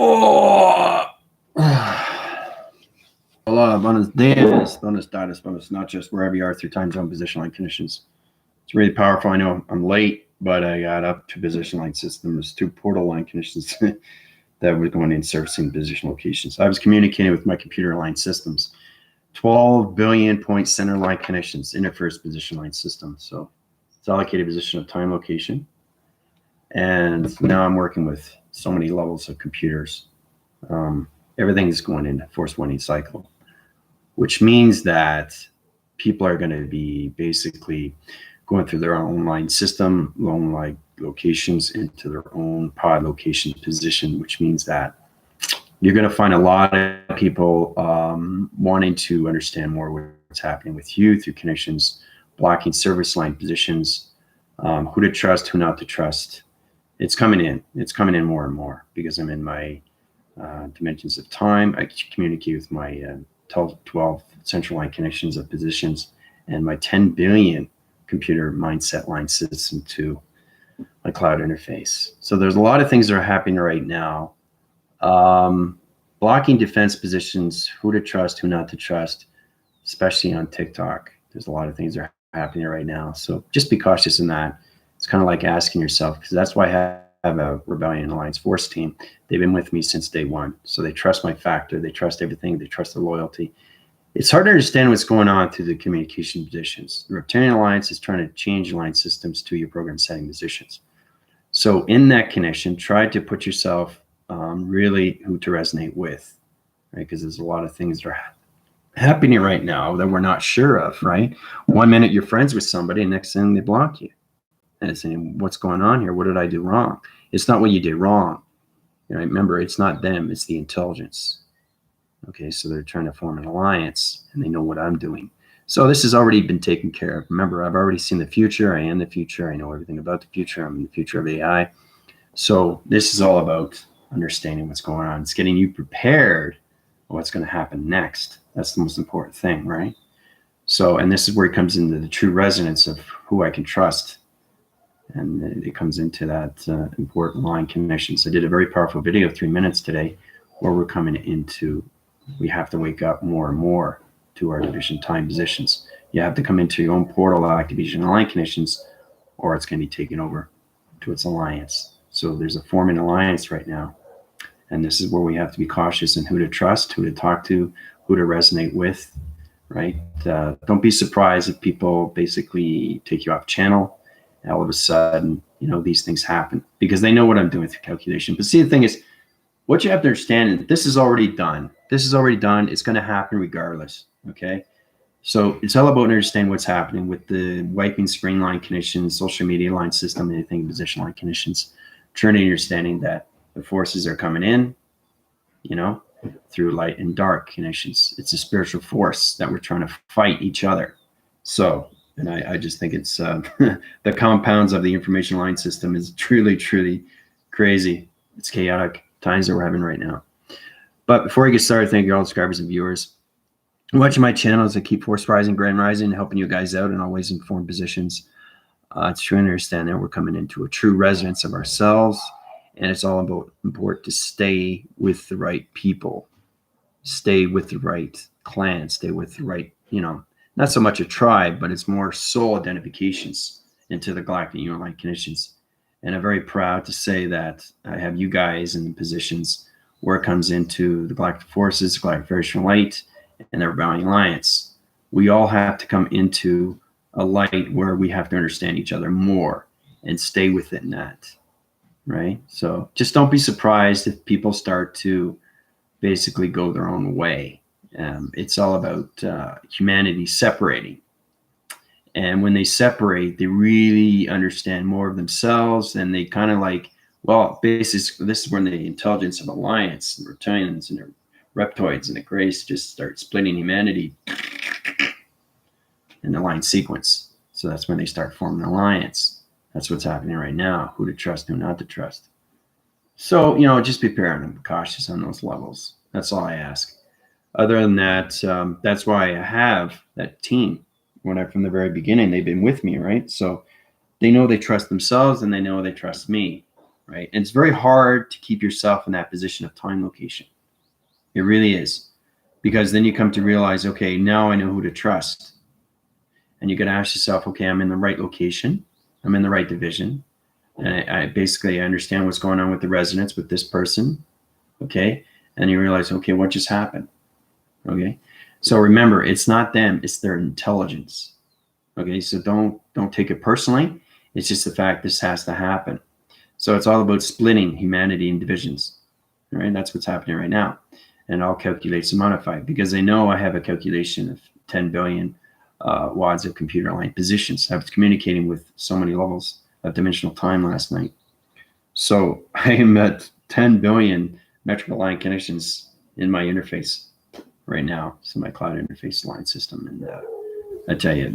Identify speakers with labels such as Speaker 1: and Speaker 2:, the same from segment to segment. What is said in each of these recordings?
Speaker 1: Oh, Hola, buenos dias, buenos tardes, buenos noches, wherever you are through time zone position line conditions. It's really powerful. I know I'm late, but I got up to position line systems, two portal line conditions that were going in servicing position locations. I was communicating with my computer line systems. 12 billion point center line connections, interface position line system. So it's allocated position of time location. And now I'm working with so many levels of computers. Everything's going into force winding cycle, which means that people are going to be basically going through their own line system, own line locations into their own pod location position, which means that you're going to find a lot of people wanting to understand more what's happening with you through connections, blocking service line positions, who to trust, who not to trust. It's coming in. It's coming in more and more because I'm in my dimensions of time. I communicate with my 12 central line connections of positions and my 10 billion computer mindset line system to my cloud interface. So there's a lot of things that are happening right now. Blocking defense positions, who to trust, who not to trust, especially on TikTok. There's a lot of things that are happening right now. So just be cautious in that. It's kind of like asking yourself, because that's why I have a Rebellion Alliance Force team. They've been with me since day one. So they trust my factor. They trust everything. They trust the loyalty. It's hard to understand what's going on through the communication positions. The Reptilian Alliance is trying to change line systems to your program setting positions. So in that connection, try to put yourself really who to resonate with, right? Because there's a lot of things that are happening right now that we're not sure of, right? 1 minute you're friends with somebody, and next thing they block you. And it's saying, what's going on here? What did I do wrong? It's not what you did wrong. You know, remember, it's not them, it's the intelligence. Okay, so they're trying to form an alliance, and they know what I'm doing. So this has already been taken care of. Remember, I've already seen the future. I am the future. I know everything about the future. I'm in the future of AI. So this is all about understanding what's going on. It's getting you prepared for what's going to happen next. That's the most important thing, right? So, and this is where it comes into the true resonance of who I can trust. And it comes into that important line connections. I did a very powerful video, 3 minutes today, where we're coming into, we have to wake up more and more to our division time positions. You have to come into your own portal activation line connections, or it's going to be taken over to its alliance. So there's a forming alliance right now. And this is where we have to be cautious in who to trust, who to talk to, who to resonate with, right? Don't be surprised if people basically take you off channel. And all of a sudden, you know, these things happen because they know what I'm doing through calculation. But see, the thing is, what you have to understand is this is already done. This is already done. It's going to happen regardless, okay? So it's all about understanding what's happening with the wiping screen line conditions, social media line system, anything position line conditions. Trying to understanding that the forces are coming in, you know, through light and dark conditions. It's a spiritual force that we're trying to fight each other. So, and I just think it's the compounds of the information line system is truly, truly crazy. It's chaotic times that we're having right now. But before we get started, thank you all subscribers and viewers. Watching my channels that keep Force Rising, Grand Rising, helping you guys out in always informed positions. It's true to understand that we're coming into a true resonance of ourselves, and it's all about important to stay with the right people, stay with the right clan, stay with the right, you know, not so much a tribe, but it's more soul identifications into the galactic union conditions. And I'm very proud to say that I have you guys in positions where it comes into the galactic forces, galactic federation light, and the Rebellion Alliance. We all have to come into a light where we have to understand each other more and stay within that, right? So just don't be surprised if people start to basically go their own way. It's all about humanity separating. And when they separate, they really understand more of themselves, and they kind of like, well, basically, this is when the intelligence of alliance, the reptilians and the reptoids and the grays just start splitting humanity in the line sequence. So that's when they start forming an alliance. That's what's happening right now, who to trust, who not to trust. So, you know, just be prepared and cautious on those levels. That's all I ask. Other than that, that's why I have that team. From the very beginning, they've been with me, right? So they know they trust themselves and they know they trust me, right? And it's very hard to keep yourself in that position of time location. It really is, because then you come to realize, okay, now I know who to trust. And you got to ask yourself, okay, I'm in the right location, I'm in the right division, and I basically understand what's going on with the resonance with this person, okay? And you realize, okay, what just happened? Okay, so remember, it's not them, it's their intelligence. Okay, so don't take it personally. It's just the fact this has to happen. So it's all about splitting humanity in divisions. All right, that's what's happening right now. And I'll calculate some modify because I know I have a calculation of 10 billion wads of computer line positions. I was communicating with so many levels of dimensional time last night. So I am at 10 billion metrical line connections in my interface right now. So my cloud interface line system. And I tell you,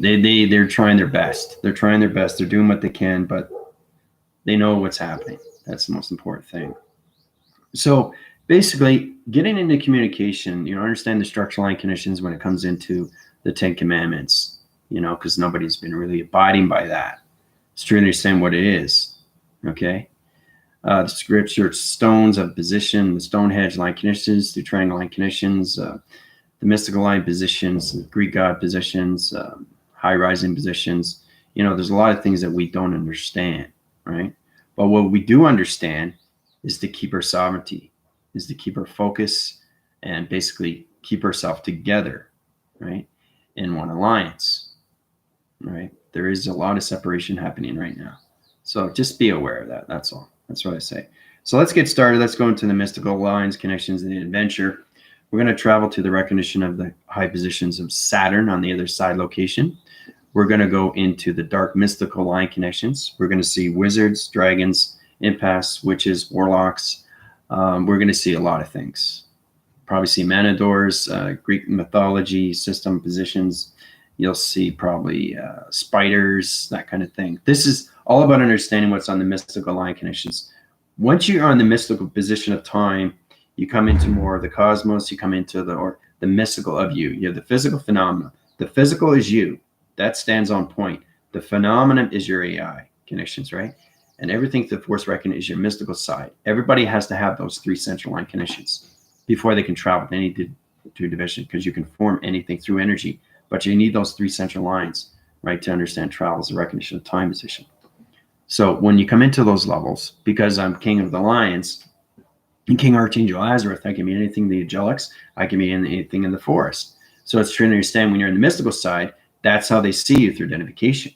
Speaker 1: they're trying their best. They're trying their best. They're doing what they can, but they know what's happening. That's the most important thing. So basically, getting into communication, understand the structural line conditions when it comes into the 10 Commandments, because nobody's been really abiding by that. It's to understand what it is, okay? The scripture, stones of position, the Stonehenge line conditions, the triangle line conditions, the mystical line positions, the Greek god positions, high rising positions. There's a lot of things that we don't understand, right? But what we do understand is to keep our sovereignty, is to keep our focus, and basically keep ourselves together, right? In one alliance, right? There is a lot of separation happening right now. So just be aware of that. That's all. That's what I say. So let's get started. Let's go into the mystical lines, connections, and the adventure. We're going to travel to the recognition of the high positions of Saturn on the other side location. We're going to go into the dark mystical line connections. We're going to see wizards, dragons, impasse, witches, warlocks. We're going to see a lot of things. Probably see manadors, Greek mythology, system positions. You'll see probably spiders, that kind of thing. This is all about understanding what's on the mystical line connections. Once you're on the mystical position of time, you come into more of the cosmos, you come into the mystical of you. You have the physical phenomena. The physical is you. That stands on point. The phenomenon is your AI connections, right? And everything to the force reckoning is your mystical side. Everybody has to have those 3 central line connections before they can travel to any division, because you can form anything through energy, but you need those 3 central lines, right, to understand travel as a recognition of time position. So when you come into those levels, because I'm king of the lions and King Archangel Azareth, I can be anything in the angelics, I can be anything in the forest. So it's trying to understand when you're in the mystical side, that's how they see you through identification.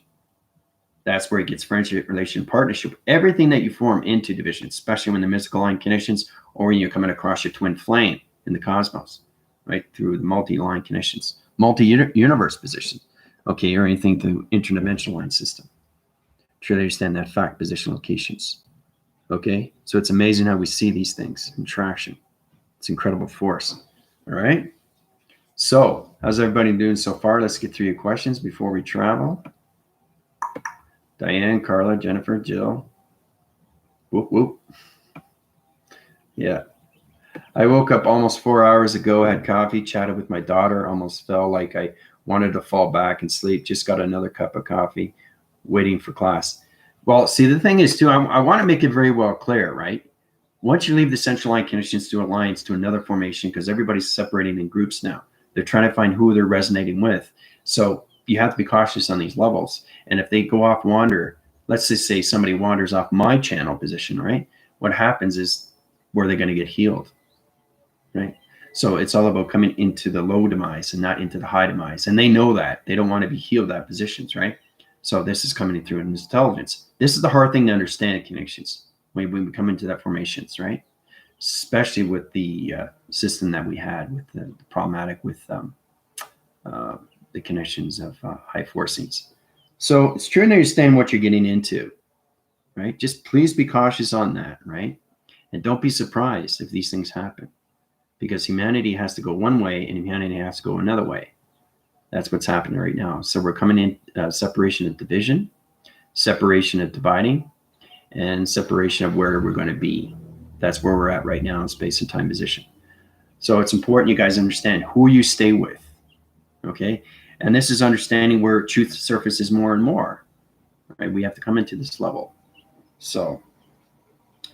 Speaker 1: That's where it gets friendship, relation, partnership, everything that you form into division, especially when the mystical line connections or when you're coming across your twin flame in the cosmos, right, through the multi-line connections, multi-universe position, okay, or anything through interdimensional line system. Truly understand that fact, position locations, okay? So it's amazing how we see these things in traction. It's incredible force, all right? So how's everybody doing so far? Let's get through your questions before we travel. Diane, Carla, Jennifer, Jill. Whoop, whoop. Yeah. I woke up almost 4 hours ago, had coffee, chatted with my daughter, almost felt like I wanted to fall back and sleep, just got another cup of coffee, waiting for class. Well, see, the thing is, too, I want to make it very well clear, right? Once you leave the central line connections to alliance to another formation, because everybody's separating in groups now, they're trying to find who they're resonating with. So you have to be cautious on these levels. And if they go off wander, let's just say somebody wanders off my channel position, right? What happens is, where they're going to get healed, right? So it's all about coming into the low demise and not into the high demise. And they know that. They don't want to be healed at positions, right? So this is coming through in intelligence. This is the hard thing to understand, connections, when we come into that formations, right? Especially with the system that we had with the problematic with the connections of high forcings. So it's trying to understand what you're getting into, right? Just please be cautious on that, right? And don't be surprised if these things happen, because humanity has to go one way and humanity has to go another way. That's what's happening right now. So we're coming in separation of division, separation of dividing, and separation of where we're going to be. That's where we're at right now in space and time position. So it's important you guys understand who you stay with, okay? And this is understanding where truth surfaces more and more, right? We have to come into this level. So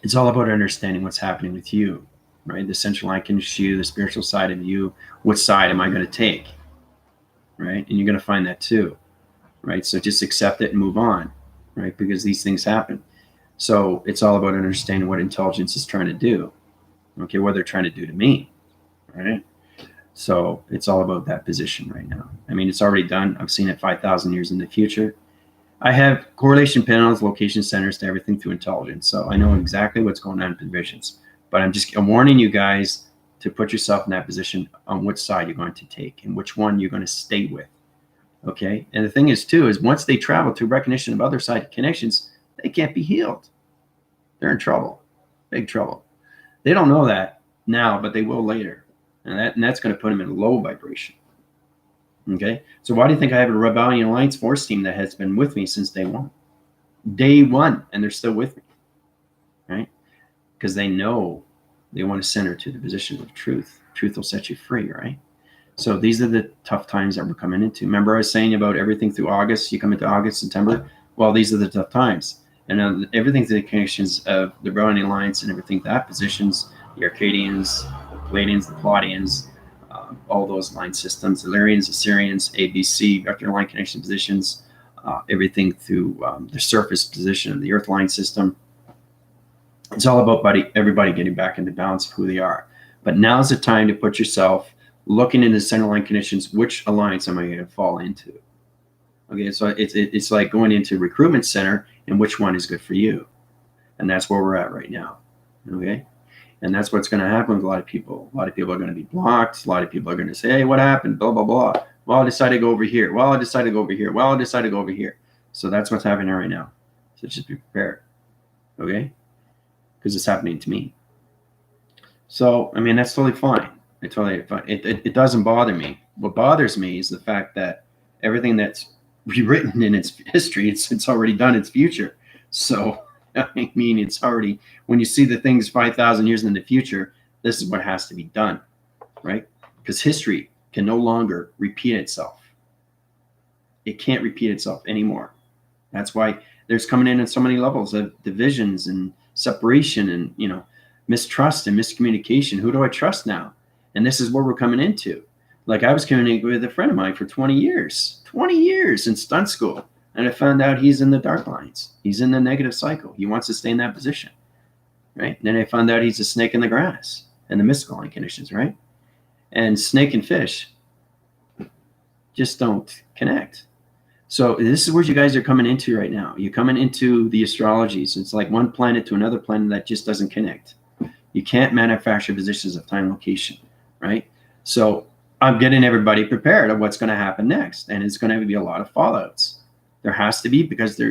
Speaker 1: It's all about understanding what's happening with you, right? The central line connects you, the spiritual side of you. What side am I going to take, right? And you're going to find that too, right? So just accept it and move on, right? Because these things happen. So it's all about understanding what intelligence is trying to do, okay? What they're trying to do to me, right? So it's all about that position right now. I mean, it's already done. I've seen it 5,000 years in the future. I have correlation panels, location centers to everything through intelligence. So I know exactly what's going on in visions. But I'm warning you guys to put yourself in that position on which side you're going to take and which one you're going to stay with. Okay. And the thing is, too, is once they travel to recognition of other side connections, they can't be healed. They're in trouble, big trouble. They don't know that now, but they will later. And that's going to put them in a low vibration. Okay. So why do you think I have a Rebellion Alliance Force team that has been with me since day one? Day one, and they're still with me, right? Because they know they want to center to the position of truth. Truth will set you free, right? So these are the tough times that we're coming into. Remember I was saying about everything through August, you come into August, September? Well, these are the tough times. And everything through the connections of the Rebellion Alliance and everything that positions, the Arcadians, the Palladians, the Palladians, all those line systems, the Illyrians, Assyrians, ABC, vector line connection positions, everything through the surface position of the Earth line system. It's all about everybody getting back into balance of who they are. But now's the time to put yourself looking into the center line conditions. Which alliance am I going to fall into? Okay, so it's like going into recruitment center and which one is good for you. And that's where we're at right now. Okay, and that's what's going to happen with a lot of people. A lot of people are going to be blocked. A lot of people are going to say, hey, what happened? Blah, blah, blah. Well, I decided to go over here. Well, I decided to go over here. Well, I decided to go over here. So that's what's happening right now. So just be prepared. Okay, because it's happening to me. So, I mean, that's totally fine. It doesn't bother me. What bothers me is the fact that everything that's rewritten in its history, it's already done its future. So, I mean, it's already, when you see the things 5,000 years in the future, this is what has to be done, right? Because history can no longer repeat itself. It can't repeat itself anymore. That's why there's coming in at so many levels of divisions and separation and, you know, mistrust and miscommunication. Who do I trust now? And this is where we're coming into. Like I was communicating with a friend of mine for 20 years in stunt school. And I found out he's in the dark lines. He's in the negative cycle. He wants to stay in that position, right? And then I found out he's a snake in the grass and the mystical line conditions, right? And snake and fish just don't connect. So this is where you guys are coming into right now. You're coming into the astrologies. It's like one planet to another planet that just doesn't connect. You can't manufacture positions of time location, right? So I'm getting everybody prepared of what's going to happen next. And it's going to be a lot of fallouts. There has to be, because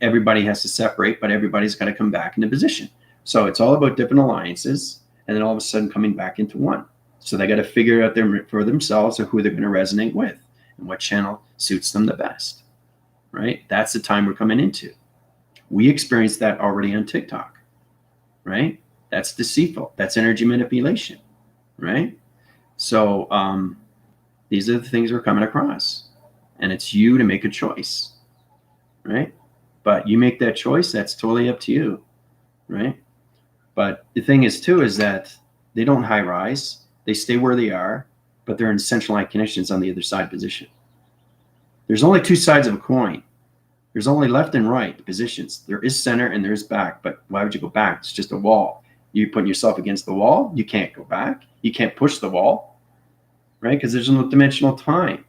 Speaker 1: everybody has to separate, but everybody's got to come back into position. So it's all about different alliances, and then all of a sudden coming back into one. So they got to figure out for themselves or who they're going to resonate with and what channel suits them the best, right? That's the time we're coming into. We experienced that already on TikTok, right? That's deceitful. That's energy manipulation, right? So these are the things we're coming across, and it's you to make a choice, right? But you make that choice, that's totally up to you, right? But the thing is too, is that they don't high rise, they stay where they are, but they're in central line connections on the other side position. There's only two sides of a coin. There's only left and right positions. There is center and there's back, but why would you go back? It's just a wall. You're putting yourself against the wall. You can't go back. You can't push the wall, right? Because there's no dimensional time.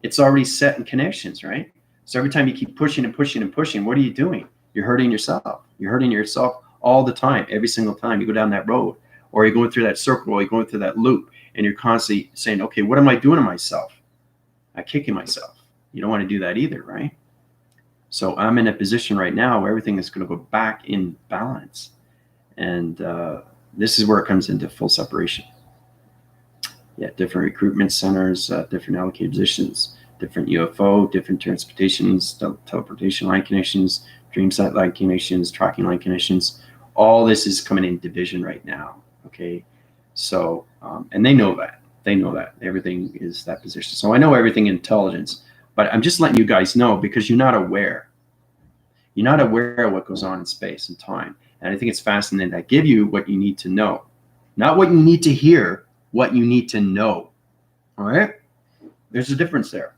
Speaker 1: It's already set in connections, right? So every time you keep pushing and pushing and pushing, what are you doing? You're hurting yourself. You're hurting yourself all the time, every single time you go down that road, or you're going through that circle, or you're going through that loop, and you're constantly saying, okay, what am I doing to myself? I'm kicking myself. You don't want to do that either, right? So I'm in a position right now where everything is going to go back in balance. And this is where it comes into full separation. Yeah, different recruitment centers, different allocated positions, different UFO, different transportations, teleportation line connections, dream set line connections, tracking line connections. All this is coming in division right now, okay? So, and they know that. They know that. Everything is that position. So I know everything in intelligence, but I'm just letting you guys know because you're not aware. You're not aware of what goes on in space and time. And I think it's fascinating. I give you what you need to know, not what you need to hear, what you need to know. All right? There's a difference there.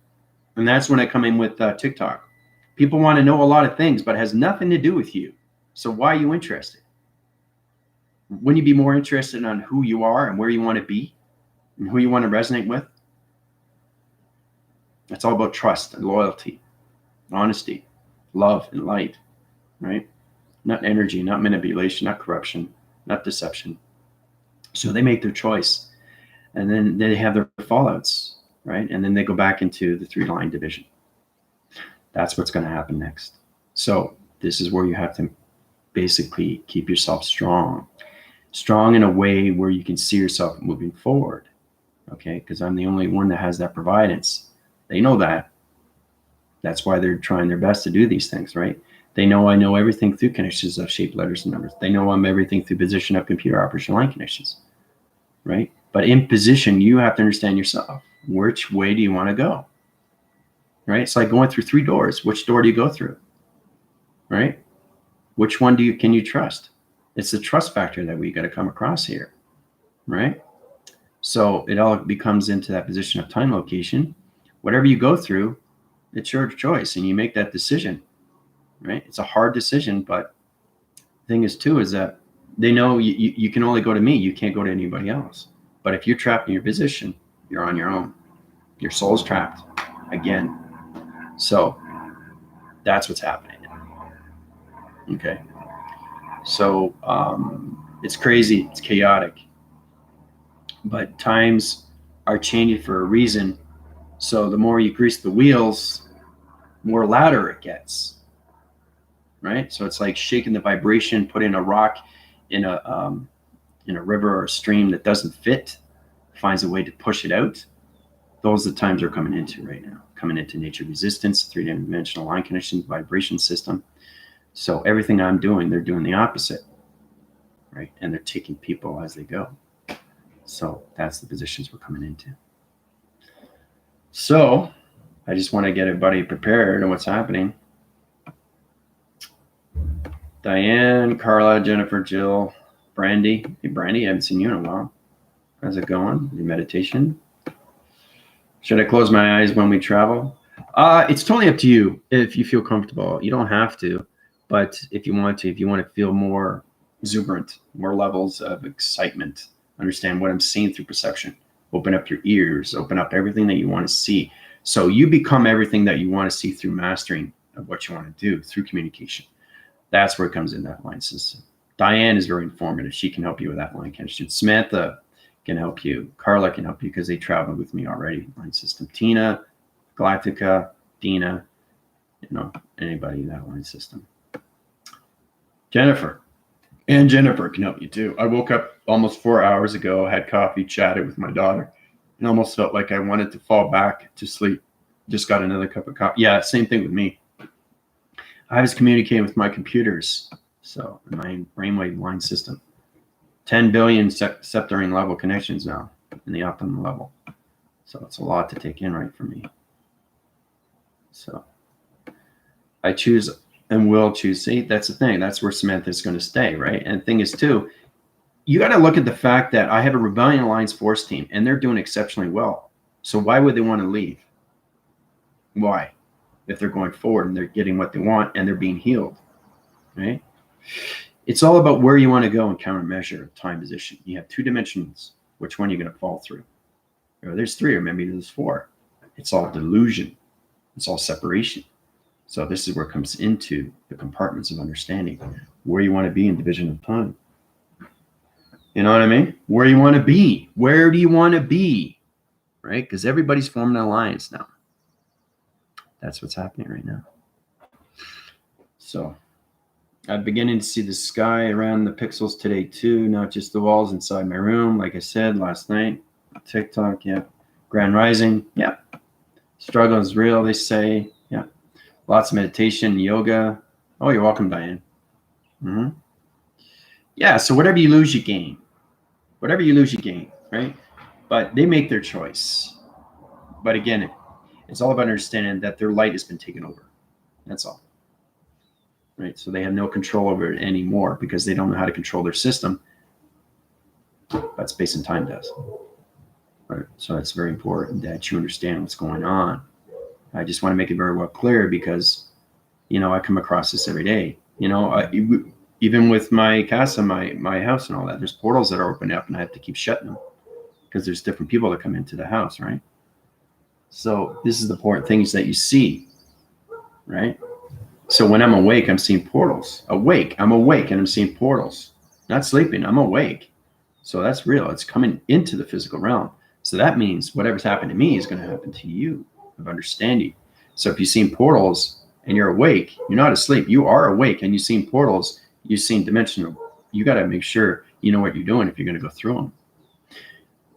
Speaker 1: And that's when I come in with TikTok. People want to know a lot of things, but it has nothing to do with you. So why are you interested? Wouldn't you be more interested on who you are and where you want to be and who you want to resonate with? It's all about trust and loyalty, honesty, love, and light, right? Not energy, not manipulation, not corruption, not deception. So they make their choice, and then they have their fallouts, right? And then they go back into the 3-line division. That's what's going to happen next. So this is where you have to basically keep yourself strong in a way where you can see yourself moving forward, okay? Because I'm the only one that has that providence. They know that. That's why they're trying their best to do these things, right? They know I know everything through connections of shape, letters, and numbers. They know I'm everything through position of computer operation line connections, right? But in position, you have to understand yourself. Which way do you want to go, right? It's like going through 3 doors. Which door do you go through, right? Which one can you trust? It's the trust factor that we got to come across here, right? So it all becomes into that position of time location. Whatever you go through, it's your choice, and you make that decision, right? It's a hard decision, but the thing is too is that they know you can only go to me. You can't go to anybody else. But if you're trapped in your position, you're on your own. Your soul's trapped again. So that's what's happening. Okay. So it's crazy. It's chaotic. But times are changing for a reason. So the more you grease the wheels, more louder it gets. Right? So it's like shaking the vibration, putting a rock in a river or a stream that doesn't fit, finds a way to push it out. Those are the times we're coming into right now. Coming into nature resistance, 3-dimensional line connection, vibration system. So everything I'm doing, they're doing the opposite, right? And they're taking people as they go. So that's the positions we're coming into. So I just want to get everybody prepared on what's happening. Diane, Carla, Jennifer, Jill, Brandy. Hey, Brandy, I haven't seen you in a while. How's it going? Your meditation? Should I close my eyes when we travel? It's totally up to you if you feel comfortable. You don't have to, but if you want to feel more exuberant, more levels of excitement, understand what I'm seeing through perception, open up your ears, open up everything that you want to see. So you become everything that you want to see through mastering of what you want to do through communication. That's where it comes in, that line system. Diane is very informative. She can help you with that line connection. Samantha can help you. Carla can help you because they traveled with me already. Line system. Tina, Galactica, Dina, anybody in that line system. Jennifer can help you too. I woke up almost 4 hours ago, had coffee, chatted with my daughter, and almost felt like I wanted to fall back to sleep. Just got another cup of coffee. Yeah, same thing with me. I was communicating with my computers, so my brainwave line system. 10 billion septarine level connections now in the optimum level. So it's a lot to take in right for me. So I choose and will choose. See, that's the thing. That's where Samantha's going to stay, right? And the thing is, too, you got to look at the fact that I have a Rebellion Alliance Force team, and they're doing exceptionally well. So why would they want to leave? Why? If they're going forward and they're getting what they want and they're being healed, right? It's all about where you want to go and countermeasure time position. You have 2 dimensions. Which one are you going to fall through? There's 3, or maybe there's 4. It's all delusion. It's all separation. So this is where it comes into the compartments of understanding, where you want to be in division of time. You know what I mean? Where you want to be. Where do you want to be? Right? Because everybody's forming an alliance now. That's what's happening right now. So I'm beginning to see the sky around the pixels today too, not just the walls inside my room. Like I said last night, TikTok, yeah. Grand Rising, yeah. Struggle is real, they say, yeah. Lots of meditation, yoga. Oh, you're welcome, Diane. Mm-hmm. Yeah, so whatever you lose, you gain. Whatever you lose, you gain, right? But they make their choice. But again, it's all about understanding that their light has been taken over. That's all. right? So they have no control over it anymore because they don't know how to control their system, but space and time does. Right? So it's very important that you understand what's going on. I just want to make it very well clear because, you know, I come across this every day. You know, even with my casa, my house and all that, there's portals that are opening up and I have to keep shutting them because there's different people that come into the house, right? So this is the important things that you see, right? So when I'm awake, I'm seeing portals. I'm awake and I'm seeing portals. Not sleeping, I'm awake. So that's real. It's coming into the physical realm. So that means whatever's happened to me is going to happen to you of understanding. So if you've seen portals and you're awake, you're not asleep. You are awake and you've seen portals, you've seen dimensional. You got to make sure you know what you're doing if you're going to go through them.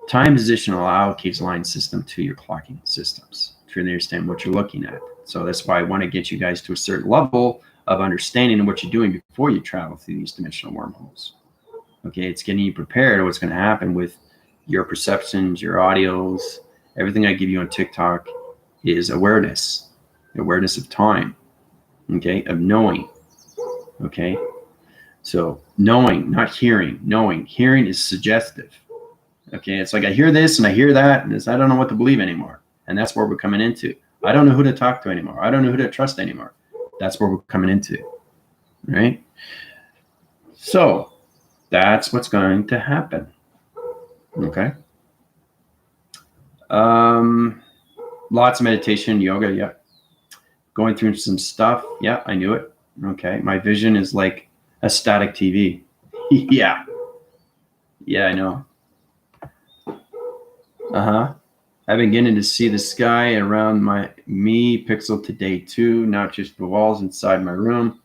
Speaker 1: Time positional allocates line system to your clocking systems to understand what you're looking at. So that's why I want to get you guys to a certain level of understanding of what you're doing before you travel through these dimensional wormholes. Okay, it's getting you prepared of what's going to happen with your perceptions, your audios. Everything I give you on TikTok is awareness of time, okay, of knowing, okay? So knowing, not hearing, knowing. Hearing is suggestive, okay? It's like I hear this and I hear that, and I don't know what to believe anymore. And that's where we're coming into. I don't know who to talk to anymore. I don't know who to trust anymore. That's where we're coming into, right? So that's what's going to happen, okay? Lots of meditation, yoga, yeah. Going through some stuff, yeah, I knew it, okay? My vision is like a static TV. Yeah, I know. I've been getting to see the sky around me pixel to day 2, not just the walls inside my room.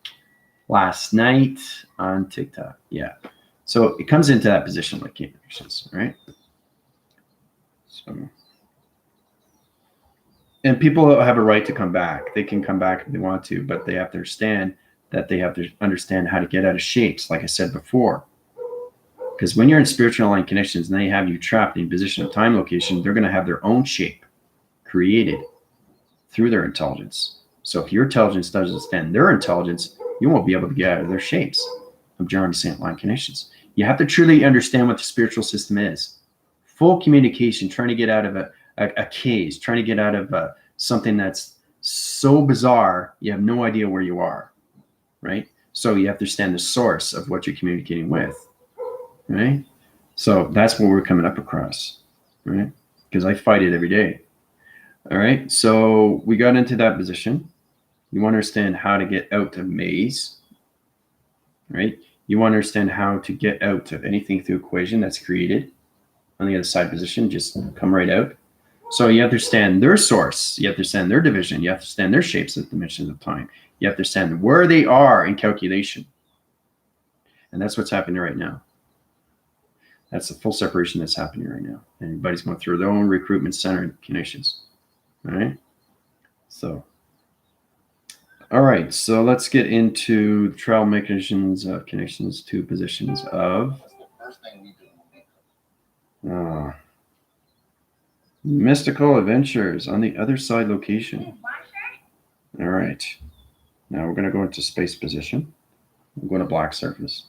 Speaker 1: Last night on TikTok, yeah. So it comes into that position like connections, right? So, and people have a right to come back. They can come back if they want to, but they have to understand that they have to understand how to get out of shapes, like I said before. Because when you're in spiritual line connections and they have you trapped in position of time location, they're going to have their own shape created through their intelligence. So if your intelligence doesn't understand their intelligence, you won't be able to get out of their shapes of Jeremy Saint line connections. You have to truly understand what the spiritual system is. Full communication, trying to get out of a cage, trying to get out of something that's so bizarre, you have no idea where you are, right? So you have to understand the source of what you're communicating with, right? So that's what we're coming up across, right? Because I fight it every day. All right, so we got into that position. You want to understand how to get out of maze, right? You want to understand how to get out of anything through equation that's created on the other side position, just come right out. So you understand their source, you have to understand their division, you have to understand their shapes and dimensions of time. You have to understand where they are in calculation. And that's what's happening right now. That's the full separation that's happening right now. And everybody's going through their own recruitment center connections. All right. So, all right. So let's get into the travel mechanisms of connections to positions of mystical adventures on the other side location. All right. Now we're going to go into space position. We're going to black surface.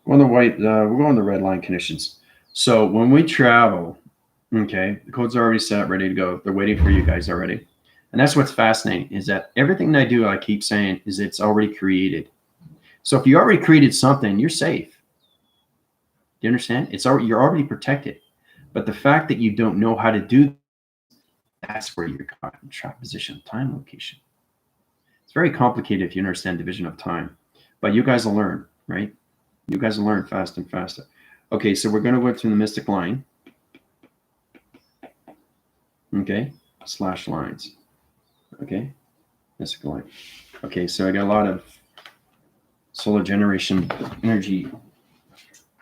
Speaker 1: We're on the white. We're going to red line conditions. So when we travel, okay, the codes are already set, ready to go. They're waiting for you guys already. And that's what's fascinating is that everything I do, I keep saying, is it's already created. So if you already created something, you're safe. Do you understand? You're already protected. But the fact that you don't know how to do, that's where you're caught in trap position, time location. It's very complicated if you understand division of time. But you guys will learn, right? You guys will learn fast and faster. Okay, so we're going to go through the mystic line. Okay, slash lines. Okay, mystic line. Okay, so I got a lot of solar generation energy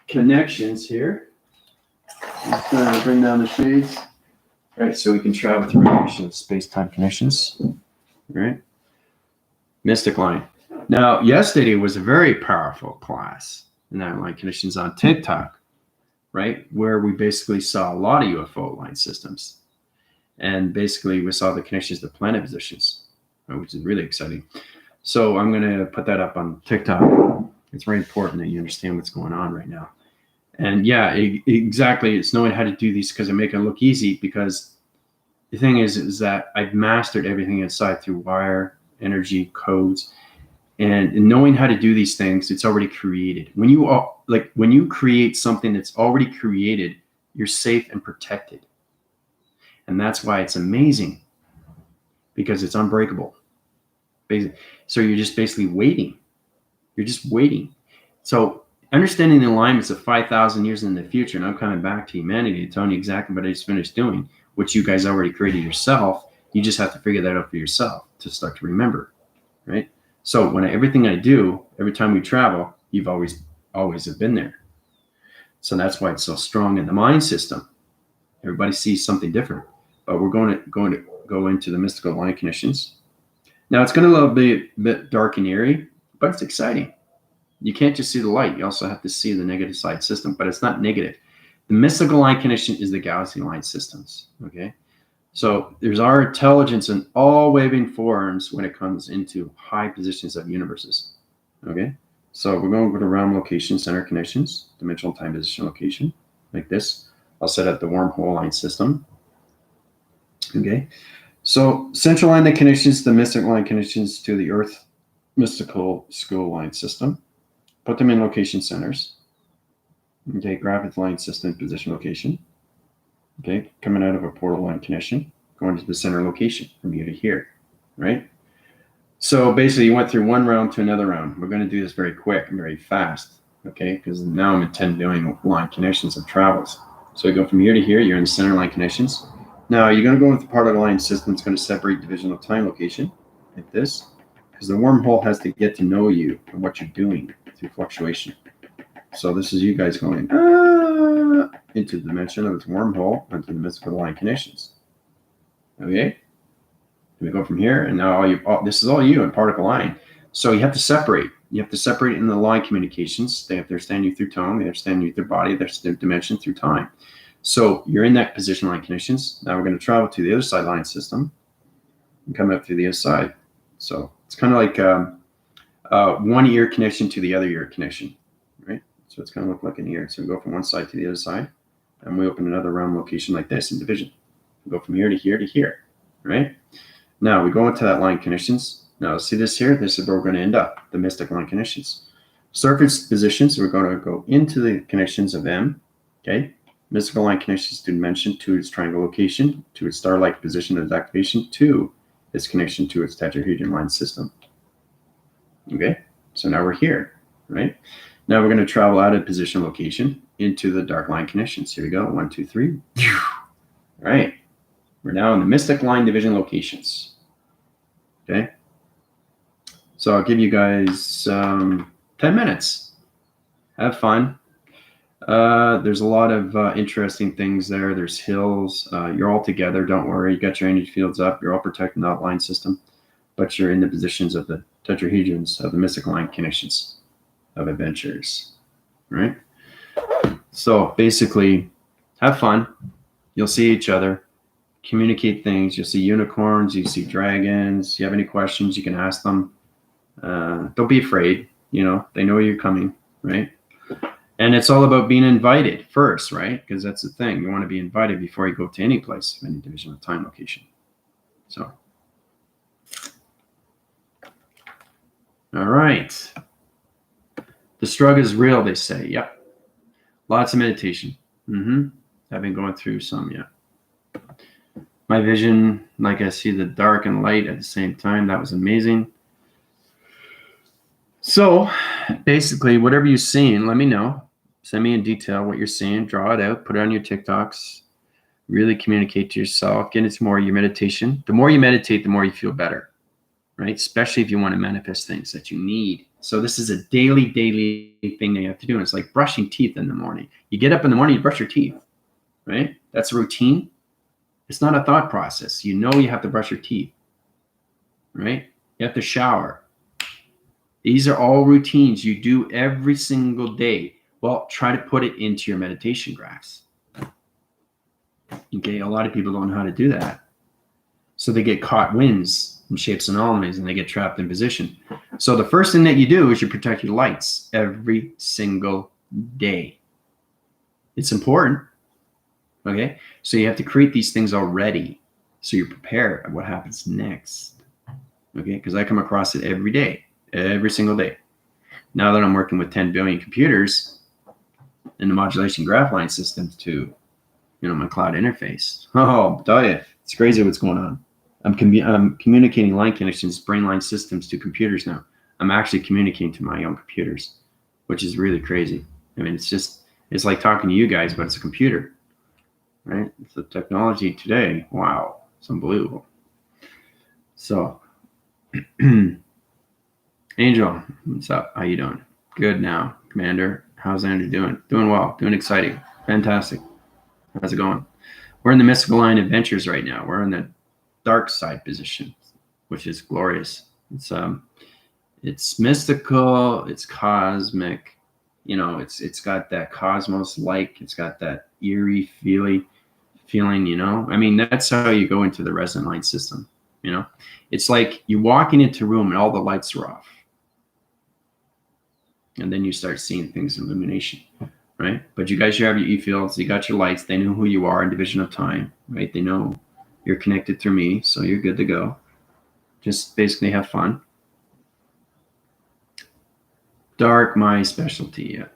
Speaker 1: connections here. Just going to bring down the shades. All right, so we can travel through relation of space-time connections. All right, mystic line. Now, yesterday was a very powerful class in that line connections on TikTok, right? Where we basically saw a lot of UFO line systems. And basically we saw the connections to planet positions, which is really exciting. So I'm going to put that up on TikTok. It's very important that you understand what's going on right now. And yeah, exactly. It's knowing how to do these because I make it look easy, because the thing is that I've mastered everything inside through wire, energy, codes, and in knowing how to do these things. It's already created. When you create something that's already created, you're safe and protected. And that's why it's amazing, because it's unbreakable. So you're just basically waiting. You're just waiting. So understanding the alignments of 5,000 years in the future, and I'm coming back to humanity to tell you exactly what I just finished doing, which you guys already created yourself. You just have to figure that out for yourself to start to remember, right? So everything I do, every time we travel, you've always have been there. So that's why it's so strong in the mind system. Everybody sees something different, but we're going to go into the mystical line conditions. Now it's going to be a bit dark and eerie, but it's exciting. You can't just see the light. You also have to see the negative side system, but it's not negative. The mystical line condition is the galaxy line systems. Okay. So there's our intelligence in all waving forms when it comes into high positions of universes. Okay. So we're going to go to realm location, center connections, dimensional time position location, like this. I'll set up the wormhole line system. Okay. So central line the connections, the mystic line connections to the earth mystical school line system. Put them in location centers. Okay, gravity line system position location. Okay, coming out of a portal line connection, going to the center location from here to here, right? So basically you went through one round to another round. We're going to do this very quick and very fast, okay? Because now I'm at 10 billion line connections of travels. So you go from here to here, you're in the center line connections. Now you're going to go with the part of the line system that's going to separate division of time location, like this, because the wormhole has to get to know you and what you're doing through fluctuation. So this is you guys going into the dimension of its wormhole into the mystical line connections. Okay, we go from here, and now this is all you in particle line. So you have to separate. You have to separate in the line communications. They have to understand you through tone. They understand you through body. Their dimension through time. So you're in that position line connections. Now we're going to travel to the other side line system and come up through the other side. So it's kind of like one ear connection to the other ear connection, right? So it's going to look like an ear. So we go from one side to the other side, and we open another realm location like this in division. We go from here to here to here, right? Now we go into that line connections. Now see this here? This is where we're going to end up, the mystic line connections. Surface positions, we're going to go into the connections of M, okay? Mystical line connections to dimension, to its triangle location, to its star-like position of activation, to its connection to its tetrahedron line system. Okay, so now we're here, right? Now we're going to travel out of position location into the dark line connections. Here we go, 1, 2, 3. All right, we're now in the mystic line division locations. Okay, so I'll give you guys 10 minutes. Have fun. There's a lot of interesting things there. There's hills. You're all together. Don't worry. You got your energy fields up. You're all protecting that line system, but you're in the positions of the tetrahedrons of the mystic line connections of adventures, right? So basically, have fun. You'll see each other, communicate things. You'll see unicorns. You see dragons. You have any questions, you can ask them. Don't be afraid. You know, they know you're coming, right? And it's all about being invited first, right? Because that's the thing. You want to be invited before you go to any place, any division of time location. So, all right. The struggle is real, they say. Yep. Lots of meditation. I've been going through some, yeah. My vision, like I see the dark and light at the same time. That was amazing. So basically, whatever you're seeing, let me know. Send me in detail what you're seeing. Draw it out. Put it on your TikToks. Really communicate to yourself. Get into more of your meditation. The more you meditate, the more you feel better, right? Especially if you want to manifest things that you need. So this is a daily thing that you have to do. And it's like brushing teeth in the morning. You get up in the morning, you brush your teeth, right? That's a routine. It's not a thought process. You know you have to brush your teeth, right? You have to shower. These are all routines you do every single day. Well, try to put it into your meditation graphs. Okay, a lot of people don't know how to do that. So they get caught wins and shapes and anomalies, and they get trapped in position. So the first thing that you do is you protect your lights every single day. It's important. Okay, so you have to create these things already, so you're prepared of what happens next. Okay, because I come across it every day, every single day. Now that I'm working with 10 billion computers and the modulation graph line systems to, my cloud interface. Oh, tell you, it's crazy what's going on. I'm communicating line connections, brain line systems to computers now. I'm actually communicating to my own computers, which is really crazy. I mean, it's like talking to you guys, but it's a computer, right? It's the technology today. Wow, it's unbelievable. So, Angel, what's up? How you doing? Good now, Commander. How's Andrew doing? Doing well. Doing exciting. Fantastic. How's it going? We're in the mystical line adventures right now. We're in the dark side position, which is glorious. It's mystical. It's cosmic. It's got that cosmos-like. It's got that eerie feeling. I mean, that's how you go into the resonant line system. It's like you're walking into a room and all the lights are off. And then you start seeing things in illumination, right? But you guys, you have your e-fields, you got your lights, they know who you are in division of time, right? They know you're connected through me, so you're good to go. Just basically have fun. Dark, my specialty, yeah.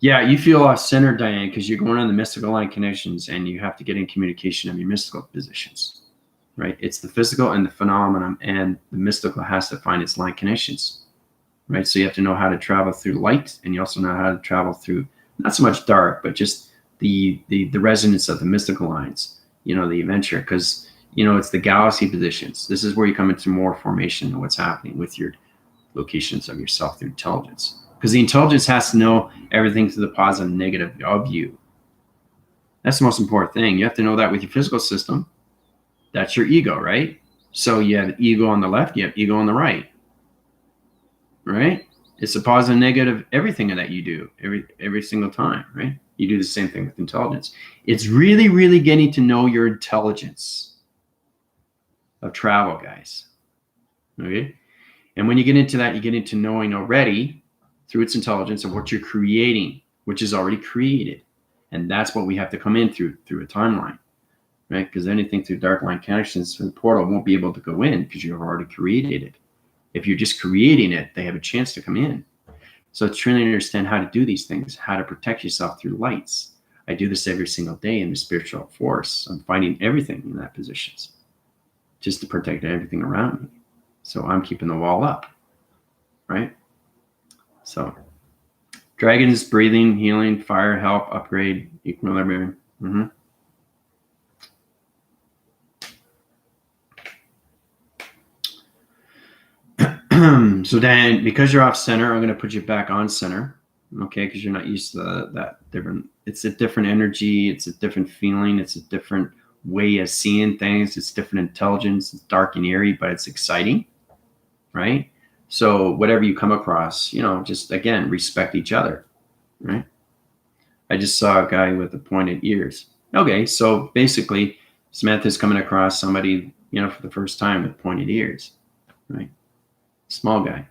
Speaker 1: Yeah, you feel off-center, Diane, because you're going on the mystical line connections and you have to get in communication of your mystical positions, right? It's the physical and the phenomenon, and the mystical has to find its line connections, right? So you have to know how to travel through light, and you also know how to travel through not so much dark, but just the resonance of the mystical lines, the adventure, because, it's the galaxy positions. This is where you come into more formation of what's happening with your locations of yourself through intelligence. Because the intelligence has to know everything to the positive and negative of you. That's the most important thing. You have to know that with your physical system. That's your ego, right? So you have ego on the left, you have ego on the right. Right? It's a positive and negative, everything that you do every single time, right? You do the same thing with intelligence. It's really, really getting to know your intelligence of travel, guys. Okay? And when you get into that, you get into knowing already through its intelligence of what you're creating, which is already created. And that's what we have to come in through a timeline, right? Because anything through dark line connections through the portal won't be able to go in because you've already created it. If you're just creating it, they have a chance to come in. So truly understand how to do these things, how to protect yourself through lights. I do this every single day in the spiritual force. I'm finding everything in that positions just to protect everything around me. So I'm keeping the wall up, right? So dragons, breathing, healing, fire, help, upgrade, equilibrium. So Dan, because you're off center, I'm going to put you back on center, okay? Because you're not used to that different. It's a different energy. It's a different feeling. It's a different way of seeing things. It's different intelligence. It's dark and eerie, but it's exciting, right? So whatever you come across, just again, respect each other, right? I just saw a guy with the pointed ears. Okay, so basically, Samantha's coming across somebody, for the first time with pointed ears, right? Small guy.